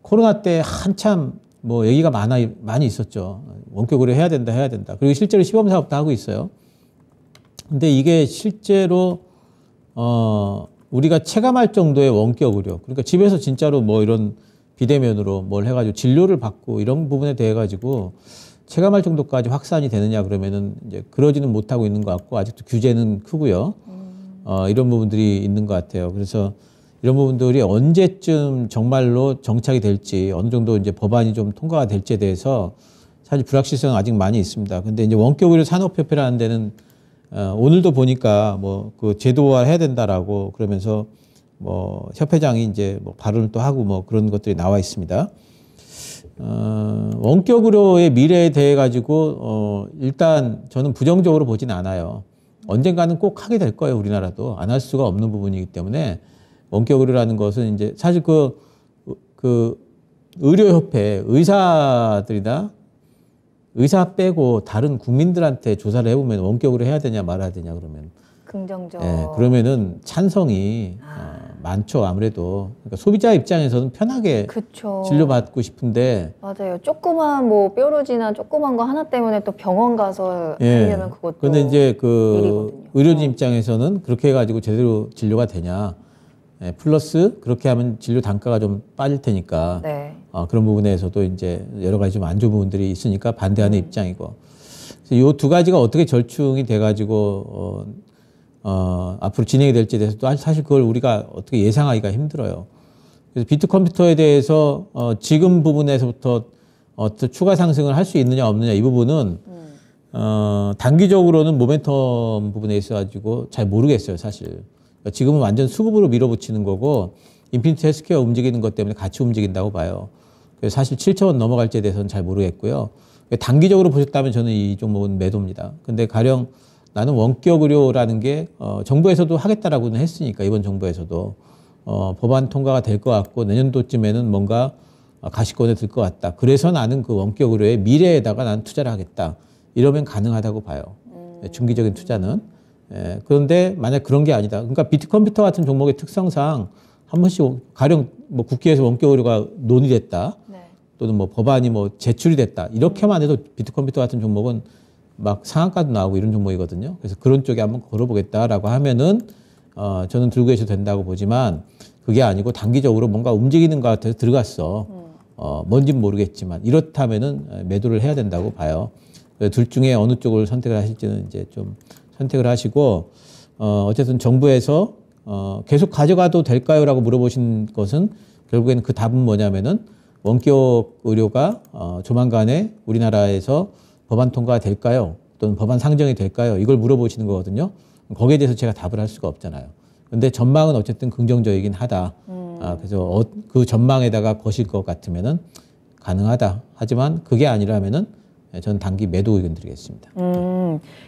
코로나 때 한참 뭐 얘기가 많이 있었죠. 원격 의료 해야 된다. 그리고 실제로 시범 사업도 하고 있어요. 근데 이게 실제로 우리가 체감할 정도의 원격 의료, 그러니까 집에서 진짜로 뭐 이런 비대면으로 뭘 해가지고 진료를 받고 이런 부분에 대해 가지고 체감할 정도까지 확산이 되느냐 그러면은 이제 그러지는 못하고 있는 것 같고 아직도 규제는 크고요. 이런 부분들이 있는 것 같아요. 그래서 이런 부분들이 언제쯤 정말로 정착이 될지 어느 정도 이제 법안이 좀 통과가 될지에 대해서 사실 불확실성은 아직 많이 있습니다. 근데 이제 원격 의료 산업협회라는 데는 오늘도 보니까 뭐 그 제도화 해야 된다라고 그러면서 뭐 협회장이 이제 뭐 발언을 또 하고 뭐 그런 것들이 나와 있습니다. 원격 의료의 미래에 대해 가지고 일단 저는 부정적으로 보진 않아요. 언젠가는 꼭 하게 될 거예요. 우리나라도 안 할 수가 없는 부분이기 때문에 원격 의료라는 것은 이제 사실 그 의료협회 의사들이나 의사 빼고 다른 국민들한테 조사를 해보면 원격 의료 해야 되냐 말아야 되냐 그러면 긍정적. 네, 그러면은 찬성이 많죠. 아무래도 그러니까 소비자 입장에서는 편하게 그쵸. 진료받고 싶은데 맞아요. 조그만 뭐 뾰루지나 조그만 거 하나 때문에 또 병원 가서 하려면 그것도 근데 이제 그 일이거든요. 의료진 입장에서는 그렇게 해가지고 제대로 진료가 되냐. 플러스 그렇게 하면 진료 단가가 좀 빠질 테니까 네. 그런 부분에서도 이제 여러 가지 좀 안 좋은 부분들이 있으니까 반대하는 입장이고. 이 두 가지가 어떻게 절충이 돼가지고 앞으로 진행이 될지에 대해서도 사실 그걸 우리가 어떻게 예상하기가 힘들어요. 그래서 비트 컴퓨터에 대해서 지금 부분에서부터 어떤 추가 상승을 할 수 있느냐 없느냐 이 부분은 단기적으로는 모멘텀 부분에 있어가지고 잘 모르겠어요, 사실. 그러니까 지금은 완전 수급으로 밀어붙이는 거고 인피니티 헬스케어 움직이는 것 때문에 같이 움직인다고 봐요. 그래서 사실 7천 원 넘어갈지에 대해서는 잘 모르겠고요. 단기적으로 보셨다면 저는 이 종목은 매도입니다. 근데 가령 나는 원격 의료라는 게 정부에서도 하겠다라고는 했으니까 이번 정부에서도 법안 통과가 될 것 같고 내년도쯤에는 뭔가 가시권에 들 것 같다. 그래서 나는 그 원격 의료의 미래에다가 나는 투자를 하겠다. 이러면 가능하다고 봐요. 중기적인 투자는. 그런데 만약 그런 게 아니다. 그러니까 비트컴퓨터 같은 종목의 특성상 한 번씩 가령 뭐 국회에서 원격 의료가 논의됐다. 네. 또는 뭐 법안이 뭐 제출이 됐다. 이렇게만 해도 비트컴퓨터 같은 종목은 막 상한가도 나오고 이런 종목이거든요. 그래서 그런 쪽에 한번 걸어보겠다라고 하면은 저는 들고 계셔도 된다고 보지만 그게 아니고 단기적으로 뭔가 움직이는 것 같아서 들어갔어. 뭔진 모르겠지만 이렇다면은 매도를 해야 된다고 봐요. 둘 중에 어느 쪽을 선택을 하실지는 이제 좀 선택을 하시고 어쨌든 정부에서 계속 가져가도 될까요라고 물어보신 것은 결국에는 그 답은 뭐냐면은 원격 의료가 조만간에 우리나라에서 법안 통과가 될까요? 또는 법안 상정이 될까요? 이걸 물어보시는 거거든요. 거기에 대해서 제가 답을 할 수가 없잖아요. 근데 전망은 어쨌든 긍정적이긴 하다. 그래서 그 전망에다가 거실 것 같으면은 가능하다. 하지만 그게 아니라면은 저는 단기 매도 의견 드리겠습니다.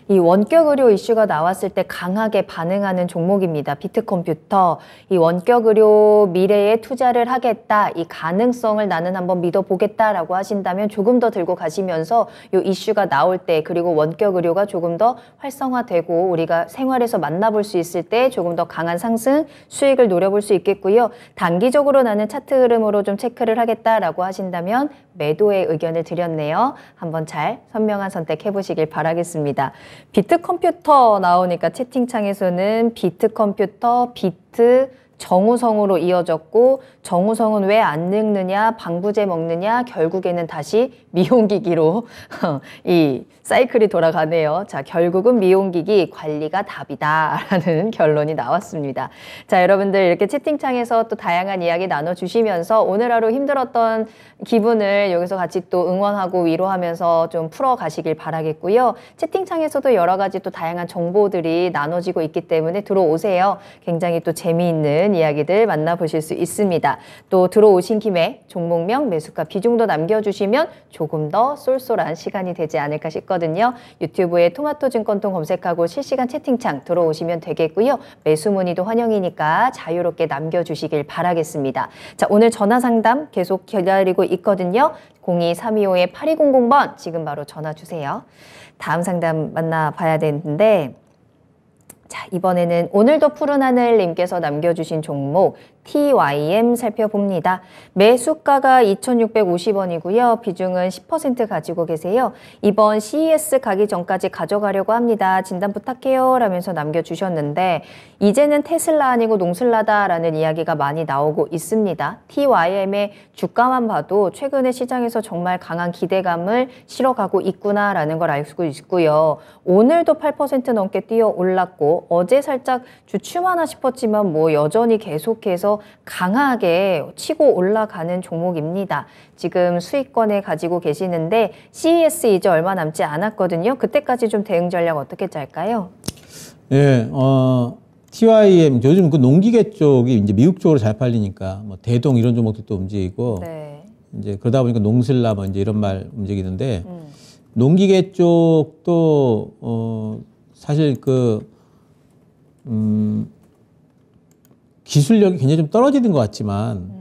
이 원격 의료 이슈가 나왔을 때 강하게 반응하는 종목입니다. 비트컴퓨터. 이 원격 의료 미래에 투자를 하겠다. 이 가능성을 나는 한번 믿어보겠다라고 하신다면 조금 더 들고 가시면서 이 이슈가 나올 때 그리고 원격 의료가 조금 더 활성화되고 우리가 생활에서 만나볼 수 있을 때 조금 더 강한 상승, 수익을 노려볼 수 있겠고요. 단기적으로 나는 차트 흐름으로 좀 체크를 하겠다라고 하신다면 매도의 의견을 드렸네요. 한번 잘 선명한 선택해 보시길 바라겠습니다. 비트컴퓨터 나오니까 채팅창에서는 비트컴퓨터, 비트, 정우성으로 이어졌고 정우성은 왜 안 늙느냐, 방부제 먹느냐, 결국에는 다시 미용기기로 이 사이클이 돌아가네요. 자, 결국은 미용기기 관리가 답이다라는 결론이 나왔습니다. 자, 여러분들 이렇게 채팅창에서 또 다양한 이야기 나눠주시면서 오늘 하루 힘들었던 기분을 여기서 같이 또 응원하고 위로하면서 좀 풀어가시길 바라겠고요. 채팅창에서도 여러 가지 또 다양한 정보들이 나눠지고 있기 때문에 들어오세요. 굉장히 또 재미있는 이야기들 만나보실 수 있습니다. 또 들어오신 김에 종목명, 매수가 비중도 남겨주시면 조금 더 쏠쏠한 시간이 되지 않을까 싶거든요. 유튜브에 토마토증권통 검색하고 실시간 채팅창 들어오시면 되겠고요. 매수 문의도 환영이니까 자유롭게 남겨주시길 바라겠습니다. 자, 오늘 전화 상담 계속 기다리고 있거든요. 02-325-8200번 지금 바로 전화 주세요. 다음 상담 만나봐야 되는데 자, 이번에는 오늘도 푸른 하늘님께서 남겨주신 종목 TYM 살펴봅니다. 매수가가 2,650원이고요. 비중은 10% 가지고 계세요. 이번 CES 가기 전까지 가져가려고 합니다. 진단 부탁해요 라면서 남겨주셨는데 이제는 테슬라 아니고 농슬라다라는 이야기가 많이 나오고 있습니다. TYM의 주가만 봐도 최근에 시장에서 정말 강한 기대감을 실어가고 있구나라는 걸 알 수 있고요. 오늘도 8% 넘게 뛰어 올랐고 어제 살짝 주춤하나 싶었지만 뭐 여전히 계속해서 강하게 치고 올라가는 종목입니다. 지금 수익권에 가지고 계시는데 CES 이제 얼마 남지 않았거든요. 그때까지 좀 대응 전략 어떻게 짤까요? 예, TYM 요즘 그 농기계 쪽이 이제 미국 쪽으로 잘 팔리니까 뭐 대동 이런 종목들도 움직이고 네. 이제 그러다 보니까 농슬라 뭐 이제 이런 말 움직이는데 농기계 쪽도 사실 그 기술력이 굉장히 좀 떨어지는 것 같지만,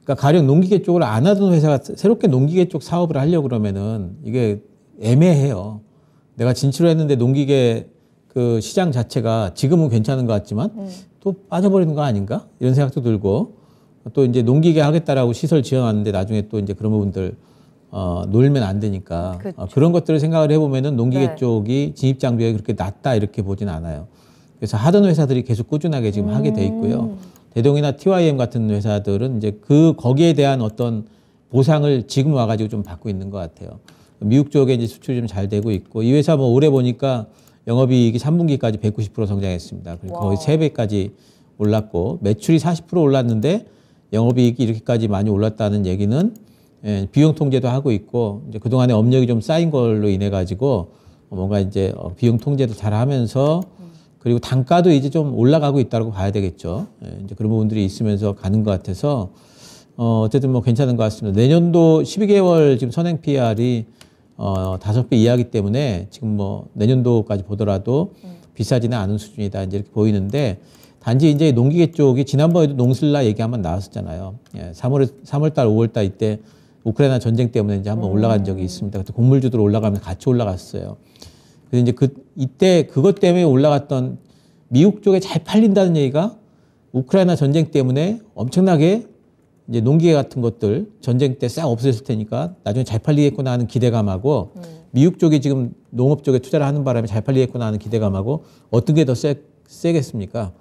그러니까 가령 농기계 쪽을 안 하던 회사가 새롭게 농기계 쪽 사업을 하려고 그러면은 이게 애매해요. 내가 진출을 했는데 농기계 그 시장 자체가 지금은 괜찮은 것 같지만 또 빠져버리는 거 아닌가? 이런 생각도 들고 또 이제 농기계 하겠다라고 시설 지어놨는데 나중에 또 이제 그런 부분들 놀면 안 되니까 그렇죠. 그런 것들을 생각을 해보면은 농기계 네. 쪽이 진입 장벽이 그렇게 낮다 이렇게 보진 않아요. 그래서 하던 회사들이 계속 꾸준하게 지금 하게 돼 있고요. 대동이나 TYM 같은 회사들은 이제 거기에 대한 어떤 보상을 지금 와가지고 좀 받고 있는 것 같아요. 미국 쪽에 이제 수출이 좀 잘 되고 있고 이 회사 뭐 올해 보니까 영업이익이 3분기까지 190% 성장했습니다. 그리고 거의 3배까지 올랐고 매출이 40% 올랐는데 영업이익이 이렇게까지 많이 올랐다는 얘기는 비용 통제도 하고 있고 이제 그동안에 업력이 좀 쌓인 걸로 인해 가지고 뭔가 이제 비용 통제도 잘 하면서 그리고 단가도 이제 좀 올라가고 있다고 봐야 되겠죠. 이제 그런 부분들이 있으면서 가는 것 같아서 어쨌든 뭐 괜찮은 것 같습니다. 내년도 12개월 지금 선행 PR이 5배 이하이기 때문에 지금 뭐 내년도까지 보더라도 비싸지는 않은 수준이다 이제 이렇게 보이는데 단지 이제 농기계 쪽이 지난번에도 농슬라 얘기 한번 나왔었잖아요. 3월달, 5월달 이때 우크라이나 전쟁 때문에 이제 한번 올라간 적이 있습니다. 그때 곡물주들 올라가면서 같이 올라갔어요. 그래서 이제 이때 그것 때문에 올라갔던 미국 쪽에 잘 팔린다는 얘기가 우크라이나 전쟁 때문에 엄청나게 이제 농기계 같은 것들 전쟁 때 싹 없어졌을 테니까 나중에 잘 팔리겠구나 하는 기대감하고 미국 쪽이 지금 농업 쪽에 투자를 하는 바람에 잘 팔리겠구나 하는 기대감하고 어떤 게 더 세겠습니까?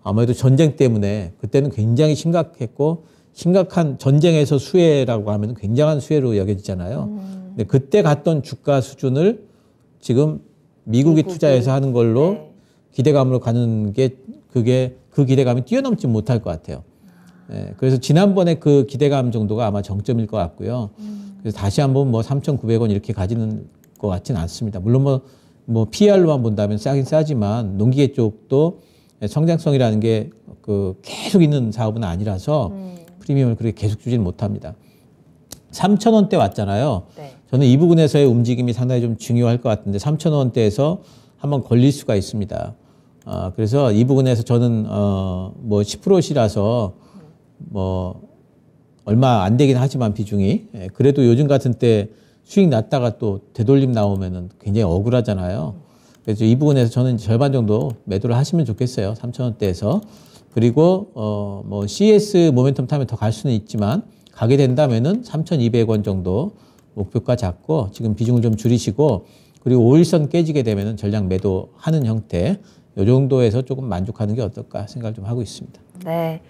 아무래도 전쟁 때문에 그때는 굉장히 심각했고 심각한 전쟁에서 수혜라고 하면 굉장한 수혜로 여겨지잖아요. 근데 그때 갔던 주가 수준을 지금 미국이 투자해서 하는 걸로 기대감으로 가는 게 그게 그 기대감이 뛰어넘지 못할 것 같아요. 그래서 지난번에 그 기대감 정도가 아마 정점일 것 같고요. 그래서 다시 한번 뭐 3,900원 이렇게 가지는 것 같지는 않습니다. 물론 뭐 PR로만 본다면 싸긴 싸지만 농기계 쪽도 성장성이라는 게 그 계속 있는 사업은 아니라서 프리미엄을 그렇게 계속 주지는 못합니다. 3,000원대 왔잖아요. 네. 저는 이 부분에서의 움직임이 상당히 좀 중요할 것 같은데 3,000원대에서 한번 걸릴 수가 있습니다. 그래서 이 부분에서 저는 뭐 10%시라서 뭐 얼마 안 되긴 하지만 비중이 그래도 요즘 같은 때 수익 났다가 또 되돌림 나오면은 굉장히 억울하잖아요. 그래서 이 부분에서 저는 절반 정도 매도를 하시면 좋겠어요. 3,000원대에서. 그리고 뭐 CS 모멘텀 타면 더 갈 수는 있지만 가게 된다면은 3,200원 정도 목표가 잡고 지금 비중을 좀 줄이시고 그리고 5일선 깨지게 되면은 전량 매도하는 형태 이 정도에서 조금 만족하는 게 어떨까 생각을 좀 하고 있습니다. 네.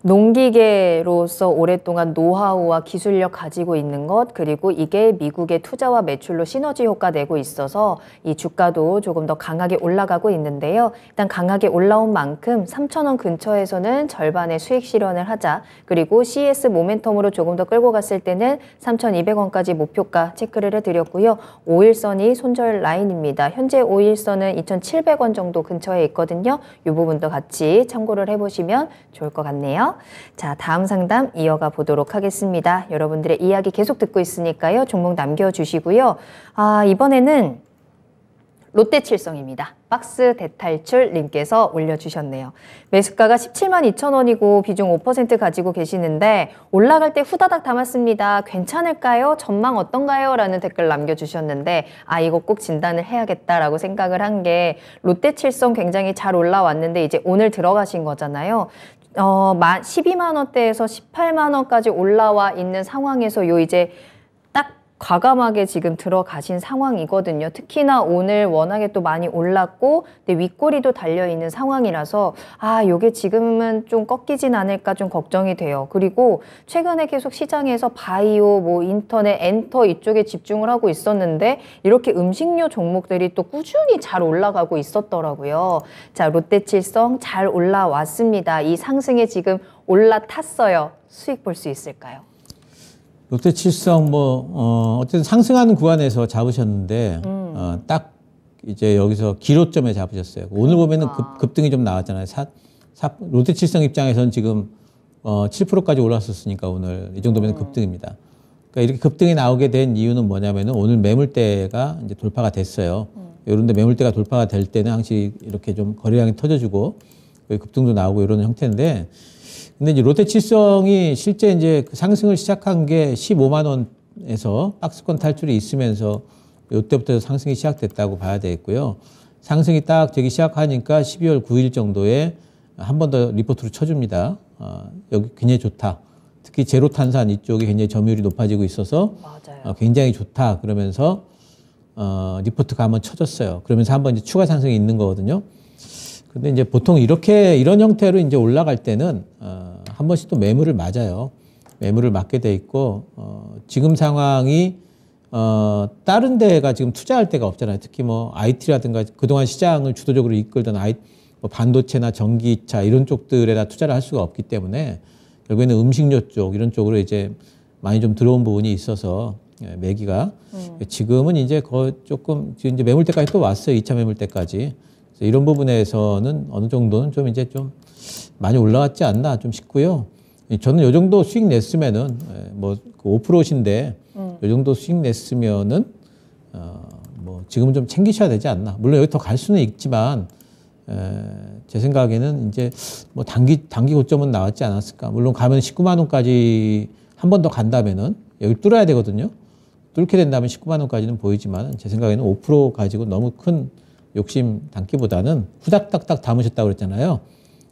농기계로서 오랫동안 노하우와 기술력 가지고 있는 것, 그리고 이게 미국의 투자와 매출로 시너지 효과 내고 있어서 이 주가도 조금 더 강하게 올라가고 있는데요. 일단 강하게 올라온 만큼 3,000원 근처에서는 절반의 수익 실현을 하자. 그리고 CS 모멘텀으로 조금 더 끌고 갔을 때는 3,200원까지 목표가 체크를 해드렸고요. 5일선이 손절 라인입니다. 현재 5일선은 2,700원 정도 근처에 있거든요. 이 부분도 같이 참고를 해보시면 좋을 것 같네요. 자, 다음 상담 이어가 보도록 하겠습니다. 여러분들의 이야기 계속 듣고 있으니까요. 종목 남겨주시고요. 이번에는 롯데칠성입니다. 박스 대탈출 님께서 올려주셨네요. 매수가가 17만 2천 원이고 비중 5% 가지고 계시는데 올라갈 때 후다닥 담았습니다. 괜찮을까요? 전망 어떤가요? 라는 댓글 남겨주셨는데 이거 꼭 진단을 해야겠다라고 생각을 한 게 롯데칠성 굉장히 잘 올라왔는데 이제 오늘 들어가신 거잖아요. 12만 원대에서 18만 원까지 올라와 있는 상황에서 이제 딱 과감하게 지금 들어가신 상황이거든요. 특히나 오늘 워낙에 또 많이 올랐고 근데 윗꼬리도 달려있는 상황이라서 요게 지금은 좀 꺾이진 않을까 좀 걱정이 돼요. 그리고 최근에 계속 시장에서 바이오, 뭐 인터넷, 엔터 이쪽에 집중을 하고 있었는데 이렇게 음식료 종목들이 또 꾸준히 잘 올라가고 있었더라고요. 자, 롯데칠성 잘 올라왔습니다. 이 상승에 지금 올라탔어요. 수익 볼 수 있을까요? 롯데칠성 어쨌든 상승하는 구간에서 잡으셨는데 딱 이제 여기서 기로점에 잡으셨어요. 오늘 보면은 급등이 좀 나왔잖아요. 롯데칠성 입장에서는 지금 7%까지 올랐었으니까 오늘 이 정도면 급등입니다. 그러니까 이렇게 급등이 나오게 된 이유는 뭐냐면은 오늘 매물대가 이제 돌파가 됐어요. 이런데 매물대가 돌파가 될 때는 항상 이렇게 좀 거래량이 터져주고 급등도 나오고 이런 형태인데. 근데 이제 롯데칠성이 실제 이제 그 상승을 시작한 게 15만 원에서 박스권 탈출이 있으면서 이때부터 상승이 시작됐다고 봐야 되겠고요. 상승이 딱 저기 시작하니까 12월 9일 정도에 한 번 더 리포트를 쳐줍니다. 여기 굉장히 좋다. 특히 제로 탄산 이쪽이 굉장히 점유율이 높아지고 있어서 굉장히 좋다. 그러면서 리포트가 한번 쳐줬어요. 그러면서 한번 이제 추가 상승이 있는 거거든요. 근데 이제 보통 이런 형태로 이제 올라갈 때는 한 번씩 또 매물을 맞아요. 매물을 맞게 돼 있고 지금 상황이 다른 데가 지금 투자할 데가 없잖아요. 특히 뭐 IT라든가 그동안 시장을 주도적으로 이끌던 뭐 반도체나 전기차 이런 쪽들에다 투자를 할 수가 없기 때문에 결국에는 음식료 쪽 이런 쪽으로 이제 많이 좀 들어온 부분이 있어서 매기가 지금은 이제 조금 지금 이제 매물대까지 또 왔어요. 2차 매물대까지. 이런 부분에서는 어느 정도는 좀 이제 좀 많이 올라갔지 않나 좀 싶고요. 저는 요 정도 수익 냈으면은 뭐 5%인데 요 정도 수익 냈으면은 뭐 지금은 좀 챙기셔야 되지 않나. 물론 여기 더 갈 수는 있지만 제 생각에는 이제 뭐 단기 고점은 나왔지 않았을까. 물론 가면 19만 원까지 한 번 더 간다면은 여기 뚫어야 되거든요. 뚫게 된다면 19만 원까지는 보이지만 제 생각에는 5% 가지고 너무 큰 욕심 담기보다는 후닥닥닥 담으셨다고 그랬잖아요.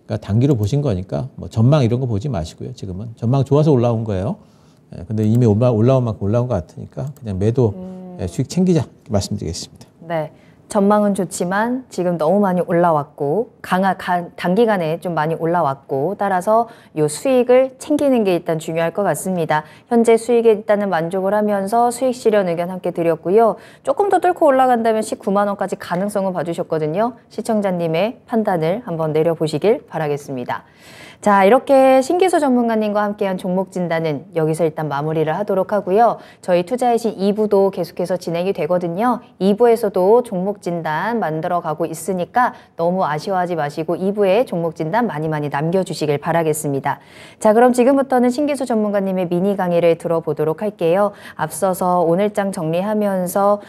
그러니까 단기로 보신 거니까 뭐 전망 이런 거 보지 마시고요. 지금은 전망 좋아서 올라온 거예요. 근데 이미 올라온 만큼 올라온 것 같으니까 그냥 매도 수익 챙기자 이렇게 말씀드리겠습니다. 네. 전망은 좋지만 지금 너무 많이 올라왔고 단기간에 좀 많이 올라왔고 따라서 이 수익을 챙기는 게 일단 중요할 것 같습니다. 현재 수익에 일단은 만족을 하면서 수익 실현 의견 함께 드렸고요. 조금 더 뚫고 올라간다면 19만 원까지 가능성을 봐주셨거든요. 시청자님의 판단을 한번 내려보시길 바라겠습니다. 자, 이렇게 신기수 전문가님과 함께한 종목 진단은 여기서 일단 마무리를 하도록 하고요. 저희 투자의 신 2부도 계속해서 진행이 되거든요. 2부에서도 종목 진단 만들어 가고 있으니까 너무 아쉬워하지 마시고 2부에 종목 진단 많이 남겨주시길 바라겠습니다. 자, 그럼 지금부터는 신기수 전문가님의 미니 강의를 들어보도록 할게요. 앞서서 오늘장 정리하면서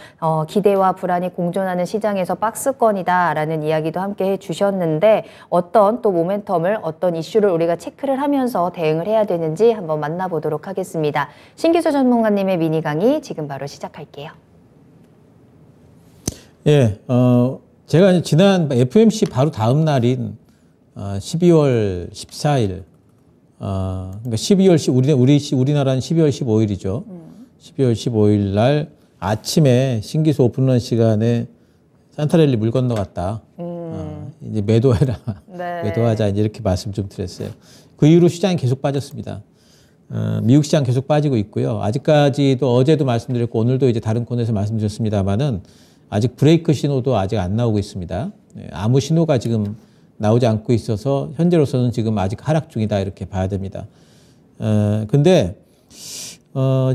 기대와 불안이 공존하는 시장에서 박스권이다라는 이야기도 함께 해주셨는데 어떤 또 모멘텀을 어떤 이슈를 우리가 체크를 하면서 대응을 해야 되는지 한번 만나보도록 하겠습니다. 신기수 전문가님의 미니 강의 지금 바로 시작할게요. 예, 제가 지난 FOMC 바로 다음 날인 12월 14일, 그러니까 12월 우리나라는 12월 15일이죠. 12월 15일 날 아침에 신기수 오픈런 시간에 산타랠리 물 건너갔다. 이제 매도해라. 네. 매도하자. 이제 이렇게 말씀 좀 드렸어요. 그 이후로 시장이 계속 빠졌습니다. 미국 시장 계속 빠지고 있고요. 아직까지도 어제도 말씀드렸고 오늘도 이제 다른 코너에서 말씀드렸습니다만은 아직 브레이크 신호도 아직 안 나오고 있습니다. 아무 신호가 지금 나오지 않고 있어서 현재로서는 지금 아직 하락 중이다 이렇게 봐야 됩니다. 근데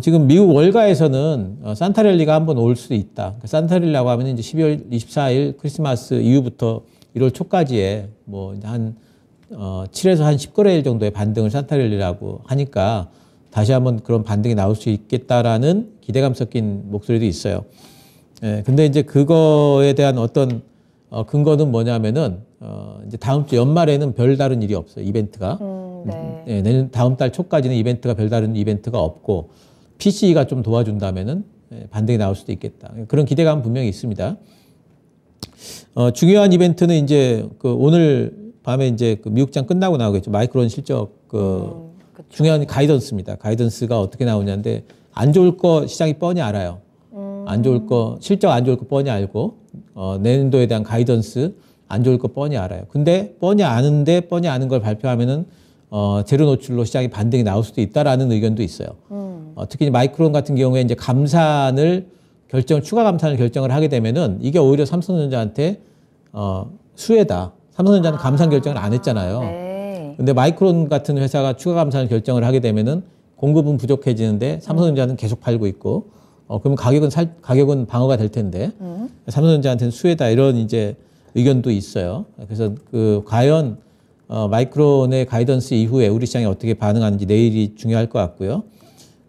지금 미국 월가에서는 산타랠리가 한번 올 수도 있다. 산타랠리라고 하면 이제 12월 24일 크리스마스 이후부터 1월 초까지에 뭐 한 7에서 한 10거래일 정도의 반등을 산타랠리라고 하니까 다시 한번 그런 반등이 나올 수 있겠다라는 기대감 섞인 목소리도 있어요. 근데 이제 그거에 대한 어떤 근거는 뭐냐면은 이제 다음 주 연말에는 별다른 일이 없어요. 이벤트가. 네. 내년 다음 달 초까지는 이벤트가 별다른 이벤트가 없고 PC가 좀 도와준다면은 반등이 나올 수도 있겠다. 그런 기대감은 분명히 있습니다. 중요한 이벤트는 이제 그 오늘 밤에 이제 그 미국장 끝나고 나오겠죠. 마이크론 실적 중요한 가이던스입니다. 가이던스가 어떻게 나오냐인데 안 좋을 거 시장이 뻔히 알아요. 안 좋을 거 실적 안 좋을 거 뻔히 알고 내년도에 대한 가이던스 안 좋을 거 뻔히 알아요. 근데 뻔히 아는데 뻔히 아는 걸 발표하면은 재료 노출로 시장이 반등이 나올 수도 있다라는 의견도 있어요. 특히 마이크론 같은 경우에 이제 추가 감산을 결정을 하게 되면은 이게 오히려 삼성전자한테 수혜다. 삼성전자는 감산 결정을 안 했잖아요. 네. 근데 마이크론 같은 회사가 추가 감산을 결정을 하게 되면은 공급은 부족해지는데 삼성전자는 계속 팔고 있고 그러면 가격은 방어가 될 텐데 삼성전자한테는 수혜다 이런 이제 의견도 있어요. 그래서 과연 마이크론의 가이던스 이후에 우리 시장이 어떻게 반응하는지 내일이 중요할 것 같고요.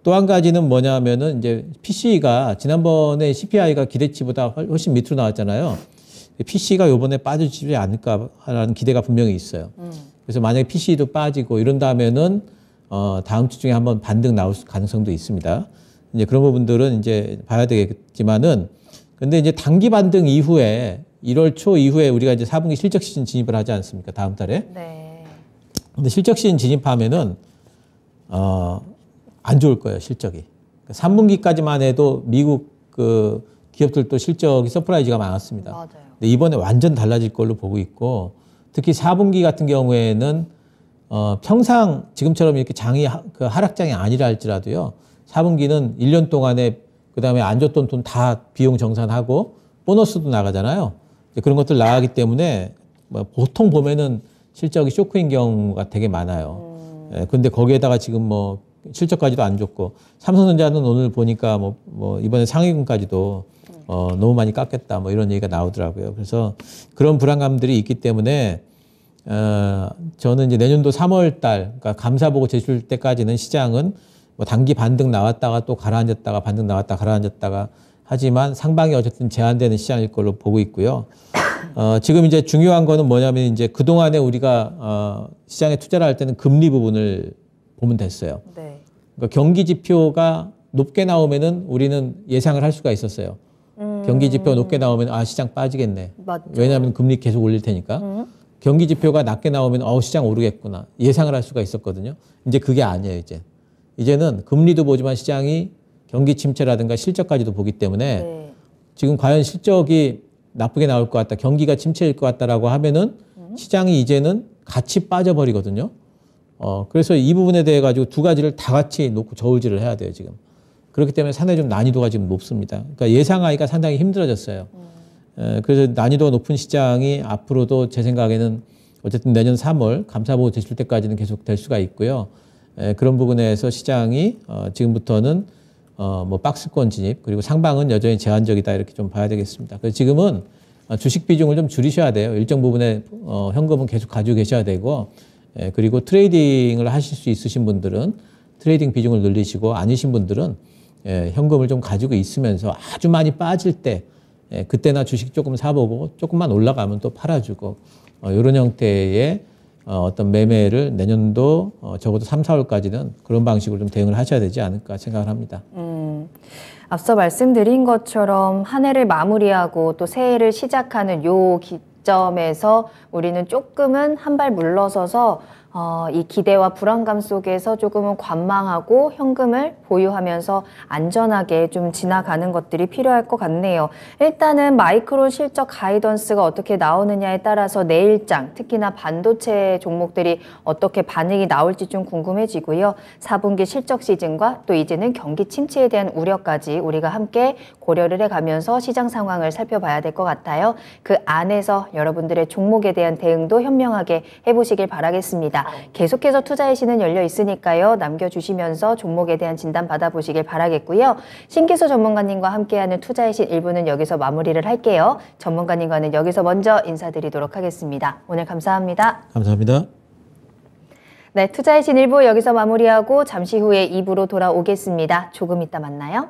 또 한 가지는 뭐냐면은 이제 PC가 지난번에 CPI가 기대치보다 훨씬 밑으로 나왔잖아요. PC가 요번에 빠지지 않을까라는 기대가 분명히 있어요. 그래서 만약에 PC도 빠지고 이런다면은 다음 주 중에 한번 반등 나올 가능성도 있습니다. 이제 그런 부분들은 이제 봐야 되겠지만은 근데 이제 단기 반등 이후에 1월 초 이후에 우리가 이제 4분기 실적 시즌 진입을 하지 않습니까? 다음 달에. 네. 근데 실적 시즌 진입하면은 안 좋을 거예요, 실적이. 3분기까지만 해도 미국 그 기업들도 실적이 서프라이즈가 많았습니다. 맞아요. 근데 이번에 완전 달라질 걸로 보고 있고, 특히 4분기 같은 경우에는 평상 지금처럼 이렇게 장이 그 하락장이 아니라 할지라도요. 4분기는 1년 동안에 그다음에 안 줬던 돈 다 비용 정산하고 보너스도 나가잖아요. 그런 것들 나가기 때문에 뭐 보통 보면은 실적이 쇼크인 경우가 되게 많아요. 근데 거기에다가 지금 뭐 실적까지도 안 좋고 삼성전자는 오늘 보니까 뭐 이번에 상위군까지도 너무 많이 깎였다 뭐 이런 얘기가 나오더라고요. 그래서 그런 불안감들이 있기 때문에 저는 이제 내년도 3월 달, 그러니까 감사 보고 제출 때까지는 시장은 뭐 단기 반등 나왔다가 또 가라앉았다가 반등 나왔다가 가라앉았다가 하지만 상방이 어쨌든 제한되는 시장일 걸로 보고 있고요. 지금 이제 중요한 거는 뭐냐면 이제 그동안에 우리가 시장에 투자를 할 때는 금리 부분을 보면 됐어요. 네. 그러니까 경기 지표가 높게 나오면은 우리는 예상을 할 수가 있었어요. 경기 지표가 높게 나오면 시장 빠지겠네. 맞죠. 왜냐하면 금리 계속 올릴 테니까. 경기 지표가 낮게 나오면 시장 오르겠구나. 예상을 할 수가 있었거든요. 이제 그게 아니에요, 이제. 이제는 금리도 보지만 시장이 경기 침체라든가 실적까지도 보기 때문에 네. 지금 과연 실적이 나쁘게 나올 것 같다, 경기가 침체일 것 같다라고 하면은 시장이 이제는 같이 빠져버리거든요. 그래서 이 부분에 대해 가지고 두 가지를 다 같이 놓고 저울질을 해야 돼요, 지금. 그렇기 때문에 상당히 좀 난이도가 지금 높습니다. 그러니까 예상하기가 상당히 힘들어졌어요. 그래서 난이도가 높은 시장이 앞으로도 제 생각에는 어쨌든 내년 3월 감사보고 제출 때까지는 계속 될 수가 있고요. 그런 부분에서 시장이 지금부터는 뭐 박스권 진입 그리고 상방은 여전히 제한적이다 이렇게 좀 봐야 되겠습니다. 그래서 지금은 주식 비중을 좀 줄이셔야 돼요. 일정 부분의 현금은 계속 가지고 계셔야 되고 그리고 트레이딩을 하실 수 있으신 분들은 트레이딩 비중을 늘리시고 아니신 분들은 현금을 좀 가지고 있으면서 아주 많이 빠질 때 그때나 주식 조금 사보고 조금만 올라가면 또 팔아주고 이런 형태의 어떤 매매를 내년도 적어도 3, 4월까지는 그런 방식으로 좀 대응을 하셔야 되지 않을까 생각을 합니다. 앞서 말씀드린 것처럼 한 해를 마무리하고 또 새해를 시작하는 요 기점에서 우리는 조금은 한 발 물러서서 이 기대와 불안감 속에서 조금은 관망하고 현금을 보유하면서 안전하게 좀 지나가는 것들이 필요할 것 같네요. 일단은 마이크로 실적 가이던스가 어떻게 나오느냐에 따라서 내일장, 특히나 반도체 종목들이 어떻게 반응이 나올지 좀 궁금해지고요. 4분기 실적 시즌과 또 이제는 경기 침체에 대한 우려까지 우리가 함께 고려를 해가면서 시장 상황을 살펴봐야 될 것 같아요. 그 안에서 여러분들의 종목에 대한 대응도 현명하게 해보시길 바라겠습니다. 계속해서 투자의 신은 열려 있으니까요. 남겨주시면서 종목에 대한 진단 받아보시길 바라겠고요. 신기수 전문가님과 함께하는 투자의 신 1부는 여기서 마무리를 할게요. 전문가님과는 여기서 먼저 인사드리도록 하겠습니다. 오늘 감사합니다. 감사합니다. 네, 투자의 신 1부 여기서 마무리하고 잠시 후에 2부로 돌아오겠습니다. 조금 이따 만나요.